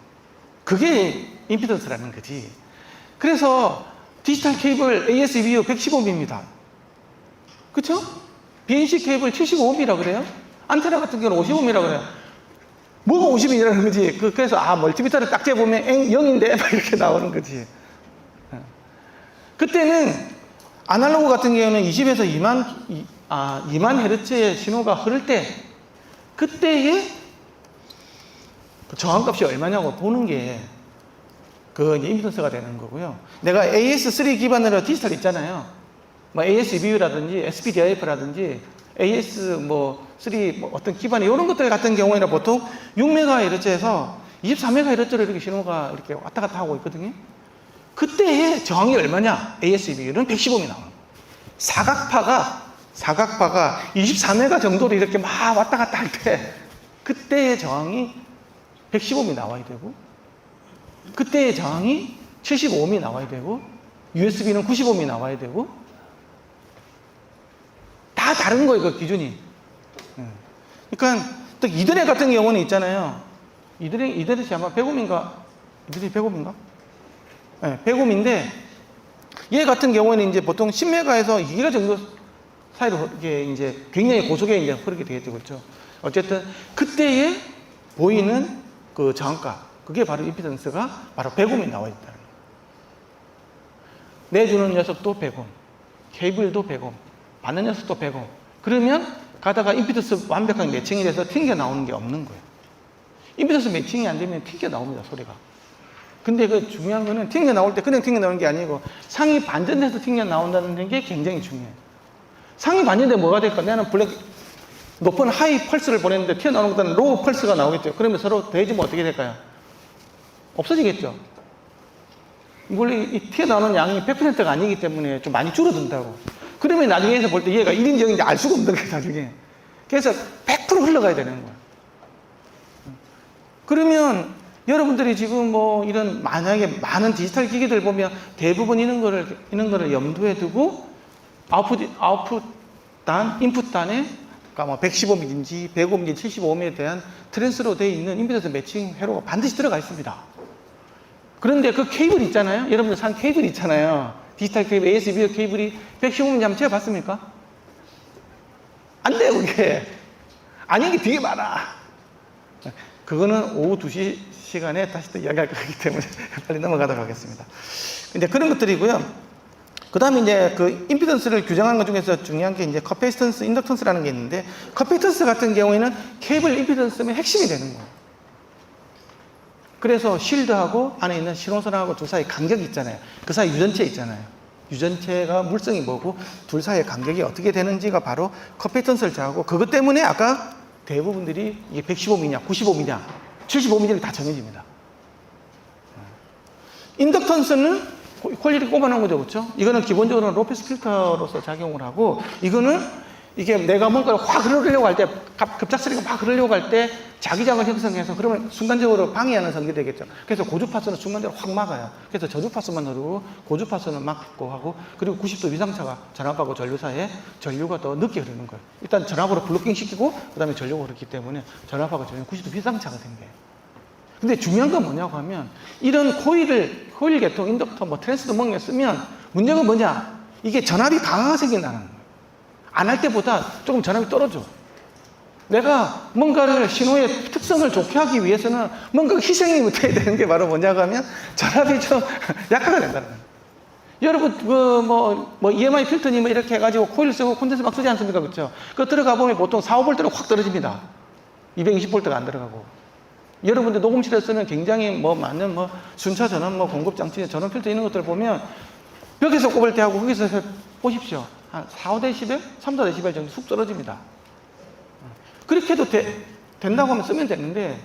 그게 임피던스라는 거지. 그래서 디지털 케이블 ASBU 115ohm입니다. 그쵸? BNC 케이블 75ohm이라고 그래요? 안테나 같은 경우는 50ohm이라고 그래요. 뭐가 50이라는 거지. 그래서 멀티미터를 딱 재보면 0인데 막 이렇게 나오는 거지. 그때는 아날로그 같은 경우는 20에서 2만 헤르츠의 신호가 흐를 때 그때의 저항값이 얼마냐고 보는 게 이제 임피던스가 되는 거고요. 내가 AS3 기반으로 디지털 있잖아요. 뭐 ASBU라든지 SPDIF라든지 AS3 어떤 기반의 이런 것들 같은 경우에는 보통 6MHz에서 24MHz로 이렇게 신호가 이렇게 왔다 갔다 하고 있거든요. 그때의 저항이 얼마냐? ASBU는 115이 나와요. 사각파가 24메가 정도로 이렇게 막 왔다 갔다 할 때 그때의 저항이 115이 나와야 되고 그때의 저항이 75이 나와야 되고 USB는 95이 나와야 되고 다 다른 거예요, 그 기준이. 그러니까 또 이더넷 같은 경우는 있잖아요. 이더넷이 아마 100옴인가? 이더넷이 100옴인가? 네, 100옴인데 얘 같은 경우에는 이제 보통 10메가에서 2기가 정도 사이로 이게 이제 굉장히 고속에 이제 흐르게 되겠죠, 그렇죠? 어쨌든 그때에 보이는 그 저항값, 그게 바로 임피던스가 바로 100옴이 나와 있다는 거예요. 내주는 녀석도 100옴, 케이블도 100옴, 받는 녀석도 100옴. 그러면 가다가 임피던스 완벽하게 매칭이 돼서 튕겨 나오는 게 없는 거예요. 임피던스 매칭이 안 되면 튕겨 나옵니다, 소리가. 근데 그 중요한 거는 튕겨 나올 때 그냥 튕겨 나오는 게 아니고 상이 반전돼서 튕겨 나온다는 게 굉장히 중요해요. 상이 반전돼 뭐가 될까? 나는 높은 하이 펄스를 보냈는데 튀어나오는 것보다는 로우 펄스가 나오겠죠. 그러면 서로 더해지면 어떻게 될까요? 없어지겠죠. 원래 이 튀어나오는 양이 100%가 아니기 때문에 좀 많이 줄어든다고. 그러면 나중에서 볼 때 얘가 1인지 0인지 알 수가 없는 거예요, 나중에. 그래서 100% 흘러가야 되는 거예요. 그러면 여러분들이 지금 이런 만약에 많은 디지털 기기들 보면 대부분 이런 거를 염두에 두고 아웃풋 단, 인풋 단에 그러니까 115mm인지 105mm인지 75mm에 대한 트랜스로 되어 있는 임피던스 매칭 회로가 반드시 들어가 있습니다. 그런데 그 케이블 있잖아요. 여러분들 산 케이블 있잖아요. 디지털 케이블, ASB 케이블이 115mm 한번 재봤습니까? 안 돼요, 그게. 아닌 게 되게 많아. 그거는 오후 2시 시간에 다시 또 이야기할 거기 때문에 빨리 넘어가도록 하겠습니다. 이제 그런 것들이고요. 그 다음에 이제 그 임피던스를 규정하는 것 중에서 중요한 게 이제 커패시턴스, 인덕턴스라는 게 있는데, 커패시턴스 같은 경우에는 케이블 임피던스의 핵심이 되는 거예요. 그래서 쉴드하고 안에 있는 신호선하고 둘 사이 간격이 있잖아요. 그 사이 유전체 있잖아요. 유전체가 물성이 뭐고 둘 사이의 간격이 어떻게 되는지가 바로 커패시턴스를 정하고, 그것 때문에 아까 대부분들이 이게 115mm냐, 95mm냐, 75mm를 다 정해집니다. 인덕턴스는 콜리를 꼽아놓은 거죠, 그렇죠? 이거는 기본적으로 로페스 필터로서 작용을 하고, 이게 내가 뭔가를 확 흐르려고 할 때, 급작스럽게 막 흐르려고 할 때 자기장을 형성해서 그러면 순간적으로 방해하는 성질이 되겠죠. 그래서 고주파수는 순간적으로 확 막아요. 그래서 저주파수만 흐르고 고주파수는 막고 하고, 그리고 90도 위상차가 전압하고 전류 사이에 전류가 더 늦게 흐르는 거예요. 일단 전압으로 블로킹 시키고 그 다음에 전류가 흐르기 때문에 전압하고 전류는 90도 위상차가 생겨요. 근데 중요한 건 뭐냐고 하면, 이런 코일 계통, 인덕터, 트랜스도 뭔가 쓰면 문제가 뭐냐? 이게 전압이 강하게 생긴다는 거예요. 안 할 때보다 조금 전압이 떨어져. 내가 뭔가를 신호의 특성을 좋게 하기 위해서는 뭔가 희생이 못해야 되는 게 바로 뭐냐고 하면 전압이 좀 약하게 된다는 거예요. 여러분, EMI 필터니 이렇게 해가지고 코일 쓰고 콘덴서 막 쓰지 않습니까? 그렇죠? 그거 들어가 보면 보통 4-5V는 확 떨어집니다. 220V가 안 들어가고. 여러분들 녹음실에 쓰는 굉장히 많은 순차 전원 공급 장치, 전원 필터 이런 것들 보면 여기서 꼽을 때 하고 거기서 보십시오. 한 4-5dB, 3-4dB 정도 쑥 떨어집니다. 그렇게 해도 된다고 하면 쓰면 되는데,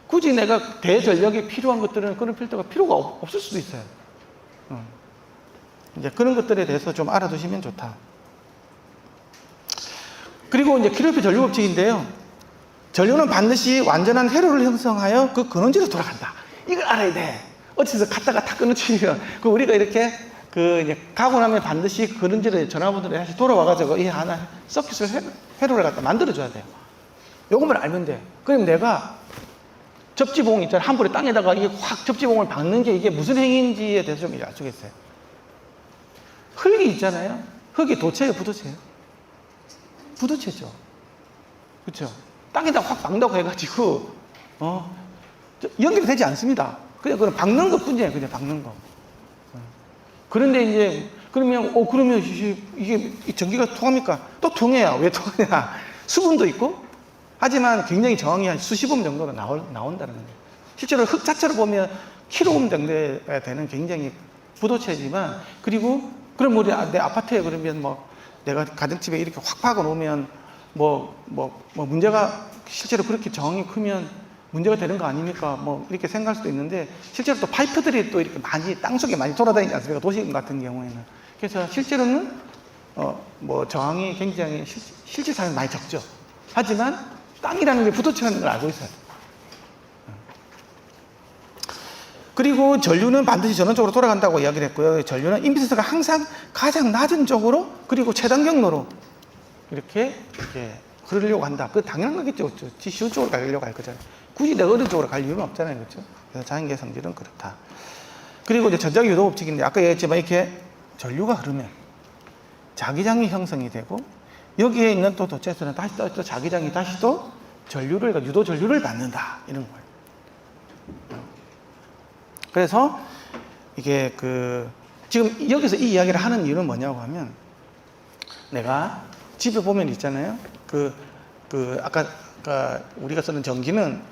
굳이 내가 대전력이 필요한 것들은 그런 필터가 필요가 없을 수도 있어요. 이제 그런 것들에 대해서 좀 알아두시면 좋다. 그리고 이제 킬로피 전류 법칙인데요. 전류는 반드시 완전한 회로를 형성하여 그 근원지로 돌아간다. 이걸 알아야 돼. 어디서 갔다가 다 끊어치면, 우리가 이렇게 이제 가고 나면 반드시 근원지를 전화번호로 다시 돌아와가지고 이 하나 서킷을 회로를 갖다 만들어줘야 돼요. 요것만 알면 돼. 그럼 내가 접지봉 있잖아요. 한 볼에 땅에다가 이게 확 접지봉을 박는 게 이게 무슨 행위인지에 대해서 좀 알려주겠어요. 흙이 있잖아요. 흙이 도체예요, 부도체예요? 부도체죠. 그렇죠? 땅에다 확 박는다고 해가지고 연결이 되지 않습니다. 그냥 박는 것 뿐이에요. 그냥 박는 거. 그런데 이제, 그러면 이게 전기가 통합니까? 또 통해요. 왜 통하냐? 수분도 있고, 하지만 굉장히 저항이 한 수십 옴 정도로 나온다는 거예요. 실제로 흙 자체로 보면 킬로옴 정도가 되는 굉장히 부도체지만, 그리고, 그럼 우리 내 아파트에 그러면 내가 가정집에 이렇게 확 박아 놓으면 문제가, 실제로 그렇게 저항이 크면 문제가 되는 거 아닙니까? 이렇게 생각할 수도 있는데, 실제로 또 파이프들이 또 이렇게 많이, 땅속에 많이 돌아다니지 않습니까? 도시 같은 경우에는. 그래서 실제로는, 저항이 굉장히 실질상은 많이 적죠. 하지만, 땅이라는 게 부도체라는 걸 알고 있어요. 그리고 전류는 반드시 전원적으로 돌아간다고 이야기를 했고요. 전류는 임피던스가 항상 가장 낮은 쪽으로, 그리고 최단 경로로 이렇게 흐르려고 한다. 그거 당연한 거겠죠. 쉬운 쪽으로 가려고 할 거잖아요. 굳이 내가 어느 쪽으로 갈 이유는 없잖아요. 그렇죠? 그래서 자연계의 성질은 그렇다. 그리고 이제 전자기 유도 법칙인데, 아까 얘기했지만 이렇게 전류가 흐르면 자기장이 형성이 되고, 여기에 있는 또 도체에서는 다시 또 자기장이 다시 또 전류를, 유도 전류를 받는다. 이런 거예요. 그래서 이게 지금 여기서 이 이야기를 하는 이유는 뭐냐고 하면, 내가 집에 보면 있잖아요. 아까 우리가 쓰는 전기는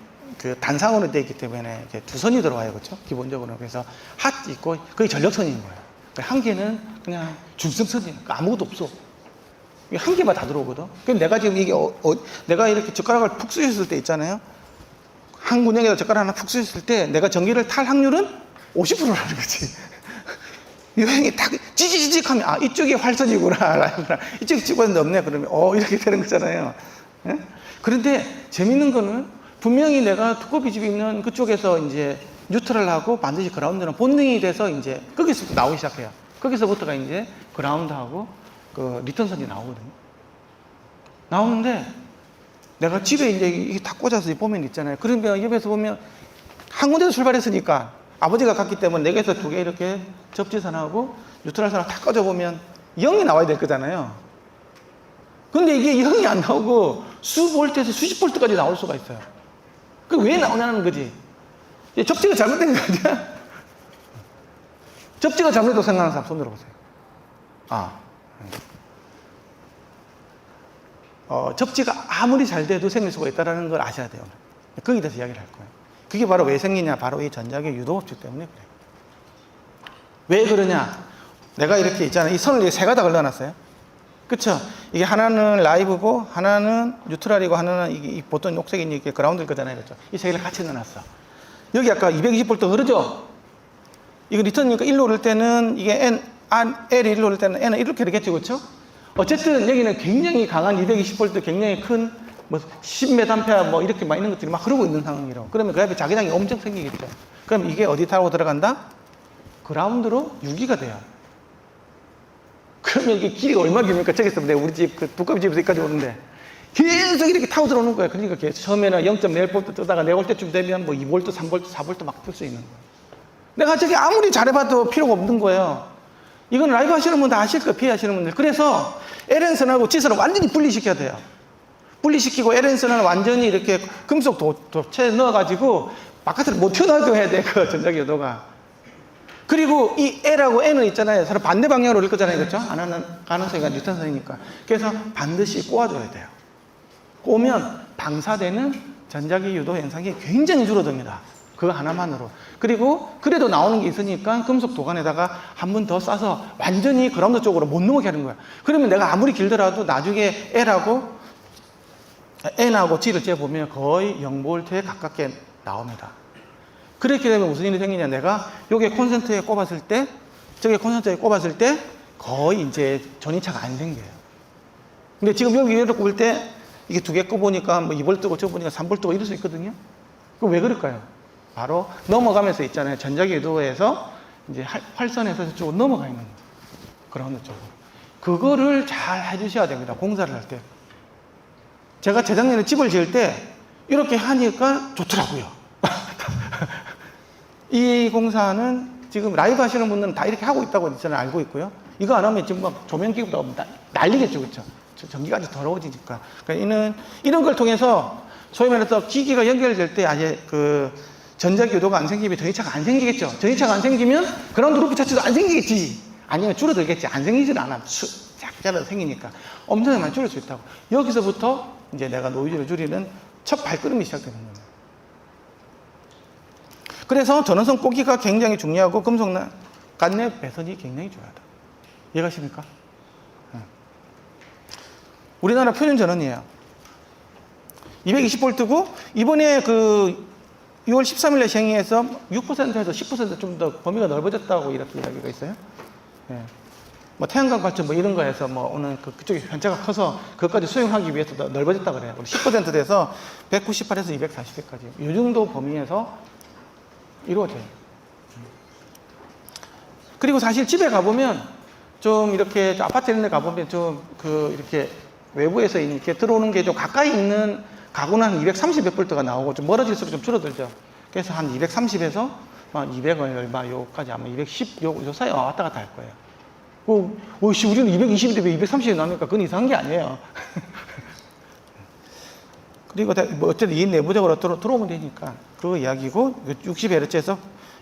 단상으로 되어 있기 때문에 이렇게 두 선이 들어와요. 그렇죠? 기본적으로. 그래서 핫 있고, 그게 전력선인 거예요. 한 개는 그냥 중성선이에요. 아무것도 없어. 한 개만 다 들어오거든. 그럼 내가 지금 이게, 내가 이렇게 젓가락을 푹 쑤셨을 때 있잖아요. 한 군형에다 젓가락 하나 푹 쑤셨을 때 내가 전기를 탈 확률은 50%라는 거지. 유행이 딱 찌직찌직 하면, 이쪽이 활선이구나. 이쪽이 찍었는데 없네. 그러면, 이렇게 되는 거잖아요. 예? 그런데 재밌는 거는, 분명히 내가 두꺼비 집이 있는 그쪽에서 이제 뉴트럴하고 반드시 그라운드는 본능이 돼서 이제 거기서부터 나오기 시작해요. 거기서부터가 이제 그라운드하고 리턴선이 나오거든요. 나오는데, 내가 집에 이제 이게 다 꽂아서 보면 있잖아요. 그러면 옆에서 보면 한 군데서 출발했으니까, 아버지가 갔기 때문에 내게서 두 개 이렇게 접지선하고 뉴트럴선하고 다 꺼져보면 0이 나와야 될 거잖아요. 근데 이게 0이 안 나오고 수볼트에서 수십 볼트까지 나올 수가 있어요. 그 왜 나오냐는 거지. 접지가 잘못된 거 아니야? 접지가 잘못됐다고 생각하는 사람 손 들어보세요. 접지가 아무리 잘 돼도 생길 수가 있다는 걸 아셔야 돼요. 거기에 대해서 이야기를 할 거예요. 그게 바로 왜 생기냐? 바로 이 전자기의 유도법칙 때문에 그래요. 왜 그러냐? 내가 이렇게 있잖아요. 이 선을 세 가닥을 넣어놨어요. 그쵸? 이게 하나는 라이브고, 하나는 뉴트럴이고, 하나는 이 보통 녹색이 이렇게 그라운드일 거잖아요. 그렇죠? 이 세 개를 같이 넣어놨어. 여기 아까 220V 흐르죠? 이거 리턴이니까 1로 흐를 때는 이게 L이 1로 흐를 때는 N은 이렇게 되겠죠. 그렇죠? 어쨌든 여기는 굉장히 강한 220V, 굉장히 큰 10mA 이렇게 막 있는 것들이 막 흐르고 있는 상황이라고. 그러면 그 앞에 자기장이 엄청 생기겠죠. 그럼 이게 어디 타고 들어간다? 그라운드로 유기가 돼요. 그러면 이게 길이가 얼마나 깁니까? 저기서 우리 집, 두꺼비 집에서 여기까지 오는데 계속 이렇게 타고 들어오는 거예요. 그러니까 계속 처음에는 0.1V 뜨다가 내가 올 때쯤 되면 2V, 3V, 4V 막 뜰 수 있는 거예요. 내가 저기 아무리 잘해봐도 필요가 없는 거예요. 이건 라이브 하시는 분들 아실 거예요. 피해 하시는 분들. 그래서 LN선하고 G선을 완전히 분리시켜야 돼요. 분리시키고 LN선은 완전히 이렇게 금속 도체에 넣어가지고 바깥으로 못 튀어나오게 해야 돼. 그 전자기 유도가. 그리고 이 L하고 N은 있잖아요. 서로 반대 방향으로 올 거잖아요. 그렇죠? 안 하는 가능성이 뉴턴선이니까. 그래서 반드시 꼬아줘야 돼요. 꼬면 방사되는 전자기 유도 현상이 굉장히 줄어듭니다. 그거 하나만으로. 그리고 그래도 나오는 게 있으니까 금속 도관에다가 한 번 더 싸서 완전히 그라운드 쪽으로 못 넘어게 하는 거야. 그러면 내가 아무리 길더라도 나중에 N하고 G를 재보면 거의 0V에 가깝게 나옵니다. 그렇게 되면 무슨 일이 생기냐? 내가 요게 콘센트에 꼽았을 때, 저게 콘센트에 꼽았을 때 거의 이제 전이차가 안 생겨요. 근데 지금 여기 이렇게 꼽을 때 이게 두 개 꼽으니까 2V고 저 보니까 3V고 이럴 수 있거든요. 그럼 왜 그럴까요? 바로 넘어가면서 있잖아요. 전자기 유도에서 이제 활선에서 저쪽으로 넘어가 있는 거예요. 그라운드 쪽으로. 그거를 잘 해주셔야 됩니다. 공사를 할 때. 제가 재작년에 집을 지을 때 이렇게 하니까 좋더라고요. 이 공사는 지금 라이브 하시는 분들은 다 이렇게 하고 있다고 저는 알고 있고요. 이거 안 하면 지금 막 조명기구도 난리겠죠. 그렇죠? 전기가 아주 더러워지니까. 그러니까 이런 걸 통해서 소위 말해서 기기가 연결될 때 아예 그 전자교도가 안 생기면 전기차가 안 생기겠죠. 전기차가 안 생기면 그라운드 루프 자체도 안 생기겠지. 아니면 줄어들겠지. 안 생기진 않아. 작게라도 생기니까 엄청나게 많이 줄일 수 있다고. 여기서부터 이제 내가 노이즈를 줄이는 첫 발걸음이 시작되는 거예요. 그래서 전원성 꽂기가 굉장히 중요하고 금속 간내 배선이 굉장히 중요하다. 이해가십니까? 우리나라 표준 전원이에요. 220V고 이번에 그 6월 13일에 시행해서 6%에서 10% 좀 더 범위가 넓어졌다고 이렇게 이야기가 있어요. 예. 뭐 태양광 발전 뭐 이런 거에서 뭐 오늘 그쪽이 편차가 커서 그것까지 수용하기 위해서 더 넓어졌다 그래요. 10% 돼서 198에서 240회까지 이 정도 범위에서 이루어져요. 그리고 사실 집에 가보면 좀 이렇게 아파트 이런 데 가보면 좀 그 이렇게 외부에서 이렇게 들어오는 게 좀 가까이 있는 가구는 한 230 몇 볼트가 나오고 좀 멀어질수록 좀 줄어들죠. 그래서 한 230에서 200 얼마 요까지 아마 210 요 사이 왔다 갔다 할 거예요. 우리는 220인데 왜 230이 나옵니까? 그건 이상한 게 아니에요. 그리고 뭐 어쨌든 이 내부적으로 들어오면 되니까 그 이야기고 60Hz에서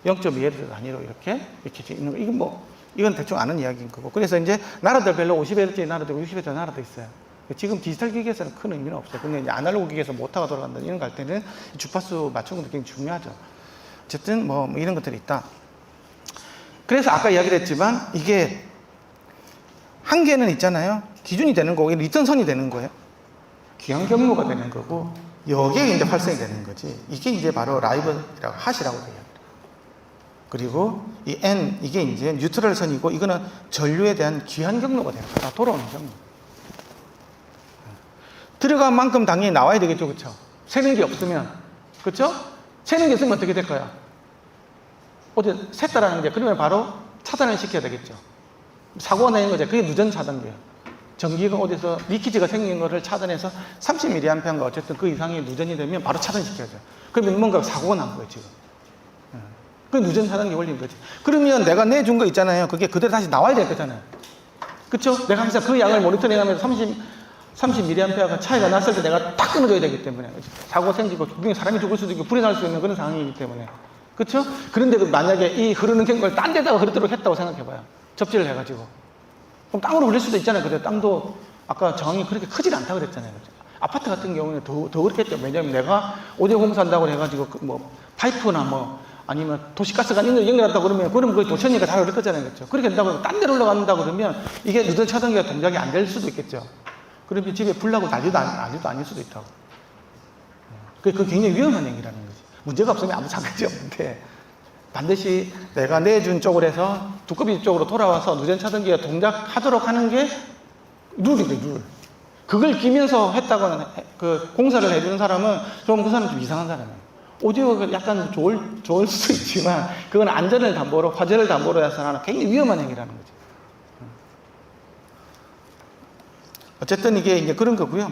0.2Hz 단위로 이렇게 있는 거. 이건 대충 아는 이야기인 거고. 그래서 이제 나라들별로 50Hz의 나라도 있고 60Hz의 나라도 있어요. 지금 디지털 기기에서는 큰 의미는 없어요. 근데 이제 아날로그 기기에서 모터가 돌아간다 이런 거 할 때는 주파수 맞추는 것도 굉장히 중요하죠. 어쨌든 뭐 이런 것들이 있다. 그래서 아까 이야기를 했지만 이게 한계는 있잖아요. 기준이 되는 거고 리턴선이 되는 거예요. 귀환 경로가 되는 거고 여기에 이제 활성이 되는 거지. 이게 이제 바로 라이브라고 핫이라고 돼요. 그리고 이 N 이게 이제 뉴트럴 선이고 이거는 전류에 대한 귀환 경로가 되는 거다. 돌아오는 경로. 들어간 만큼 당연히 나와야 되겠죠, 그렇죠? 새는 게 없으면, 그렇죠? 새는 게 있으면 어떻게 될까요? 어제 샜다라는 게 그러면 바로 차단을 시켜야 되겠죠. 사고가 나는 거죠. 그게 누전 차단기예요. 전기가 어디서 리키지가 생긴 거를 차단해서 30mA인가 어쨌든 그 이상의 누전이 되면 바로 차단시켜야죠. 그러면 뭔가 사고가 난 거예요, 지금. 그 누전 차단기 원리인 거지. 그러면 내가 내준 거 있잖아요. 그게 그대로 다시 나와야 될 거잖아요. 그쵸? 내가 항상 그 양을 모니터링 하면서 30mA가 차이가 났을 때 내가 딱 끊어줘야 되기 때문에. 사고가 생기고, 사람이 죽을 수도 있고, 불이 날 수 있는 그런 상황이기 때문에. 그쵸? 그런데 만약에 이 흐르는 경로를 딴 데다가 흐르도록 했다고 생각해봐요. 접지를 해가지고. 그럼 땅으로 흘릴 수도 있잖아요. 근데 땅도 아까 저항이 그렇게 크질 않다고 그랬잖아요. 아파트 같은 경우는 더 그렇겠죠. 왜냐면 내가 오대공사한다고 해가지고 파이프나 아니면 도시가스가 연결한다고 그러면 거의 도천이니까 다 그럴 거잖아요. 그렇죠? 그렇게 된다고 딴 데로 올라간다고 그러면 이게 누전 차단기가 동작이 안 될 수도 있겠죠. 그러면 집에 불 나고 난리도 아닐 수도 있다고. 그게 굉장히 위험한 행위라는 거지. 문제가 없으면 아무 상관이 없는데 반드시 내가 내준 쪽으로 해서 두꺼비 쪽으로 돌아와서 누전 차단기가 동작하도록 하는 게 룰이래, 룰. 그걸 끼면서 했다고는 그 공사를 해주는 사람은 좀 그 사람은 좀 이상한 사람이에요. 오디오가 약간 좋을 수도 있지만 그건 안전을 담보로 화재를 담보로 해서 하는 굉장히 위험한 행위라는 거죠. 어쨌든 이게 이제 그런 거고요.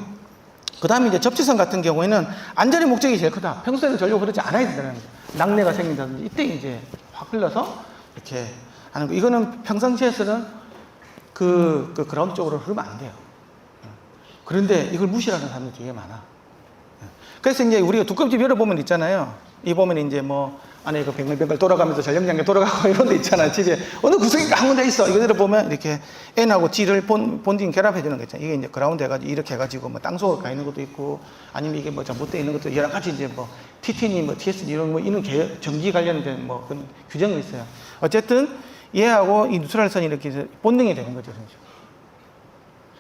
그 다음에 이제 접지선 같은 경우에는 안전의 목적이 제일 크다. 평소에는 전류가 흐르지 않아야 된다는 거죠. 낙뢰가 생긴다든지 이때 이제 확 흘러서 이렇게 하는 거. 이거는 평상시에서는 그 그라운드 쪽으로 흐르면 안 돼요. 그런데 이걸 무시하는 사람들이 되게 많아. 그래서 이제 우리가 두껍집 열어보면 있잖아요. 이 보면 이제 안에 그 뱅글뱅글 돌아가면서 전력량계 돌아가고 이런 데 있잖아요. 집에 어느 구석에 한 군데 있어. 이거 들어보면 이렇게 N하고 G를 본딩 결합해주는 거 있잖아요. 이게 이제 그라운드 해가지고 이렇게 해가지고 땅속으로 가 있는 것도 있고 아니면 이게 잘못되어 있는 것도 여러 가지 이제 TT니 TS니 이런 전기 관련된 그런 규정이 있어요. 어쨌든 얘하고 이 뉴트럴선이 이렇게 본딩이 되는 거죠.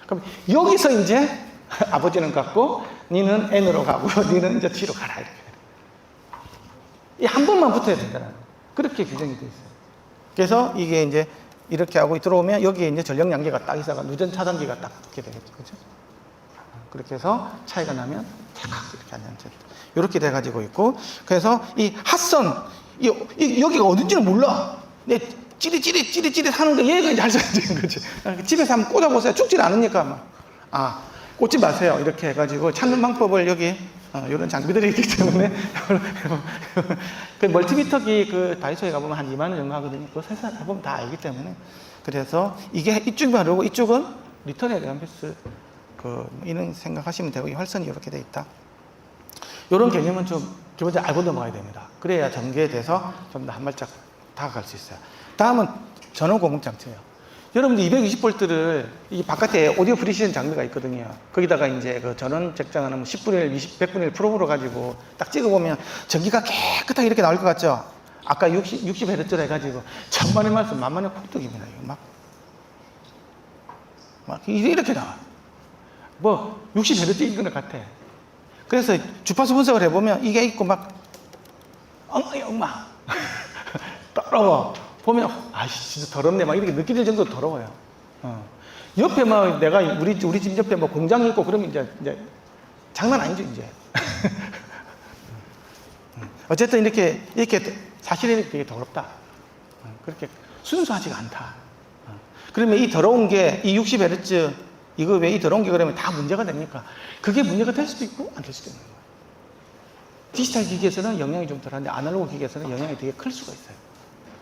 그럼 여기서 이제 아버지는 갔고 니는 N으로 가고 니는 이제 G로 가라 이렇게. 이 한 번만 붙어야 된다는 그렇게 규정이 되어 있어요. 그래서 이게 이제 이렇게 하고 들어오면 여기에 이제 전력 양계가 딱 있어가 누전 차단기가 딱 붙게 되겠죠. 그렇죠? 그렇게 해서 차이가 나면 탁 이렇게 하는 이렇게 돼 가지고 있고 그래서 이 핫선 여기가 어딘지는 몰라. 내 찌릿 하는 거 얘가 이제 할 수 있는 거지. 집에서 한번 꽂아보세요. 죽질 않으니까 꽂지 마세요. 이렇게 해가지고 찾는 방법을 여기 이런 장비들이 있기 때문에 그 멀티미터기 그 다이소에 가보면 한 2만 원 정도 하거든요. 그거 살살 가보면 다 알기 때문에 그래서 이게 이쪽만 하려고 이쪽은 리턴에 대한 패스 이런 생각하시면 되고 이 활선이 이렇게 돼 있다. 이런 개념은 좀 기본적으로 알고 넘어가야 됩니다. 그래야 전기에 대해서 좀 더 한 발짝 다가갈 수 있어요. 다음은 전원 공급 장치예요. 여러분들 220V를 이 바깥에 오디오 프리시전 장비가 있거든요. 거기다가 이제 그 전원 책장하는 10분의 1, 100분의 1 프로브로 가지고 딱 찍어보면 전기가 깨끗하게 이렇게 나올 것 같죠? 아까 60Hz로 해가지고 천만의 말씀 만만의 콕뚝입니다. 이거 막 이렇게 나와. 뭐 60Hz인 것 같아. 그래서 주파수 분석을 해보면 이게 있고 막 엉망 더러워. 보면 아이씨 진짜 더럽네 막 이렇게 느껴질 정도로 더러워요. 옆에 막 내가 우리 집 옆에 뭐 공장이 있고 그러면 이제 장난 아니죠 이제. 어쨌든 이렇게 사실은 되게 더럽다. 그렇게 순수하지가 않다. 그러면 이 더러운 게 이 60Hz 이거 왜 이 더러운 게 그러면 다 문제가 됩니까? 그게 문제가 될 수도 있고 안 될 수도 있는 거예요. 디지털 기기에서는 영향이 좀 덜한데 아날로그 기기에서는 영향이 되게 클 수가 있어요.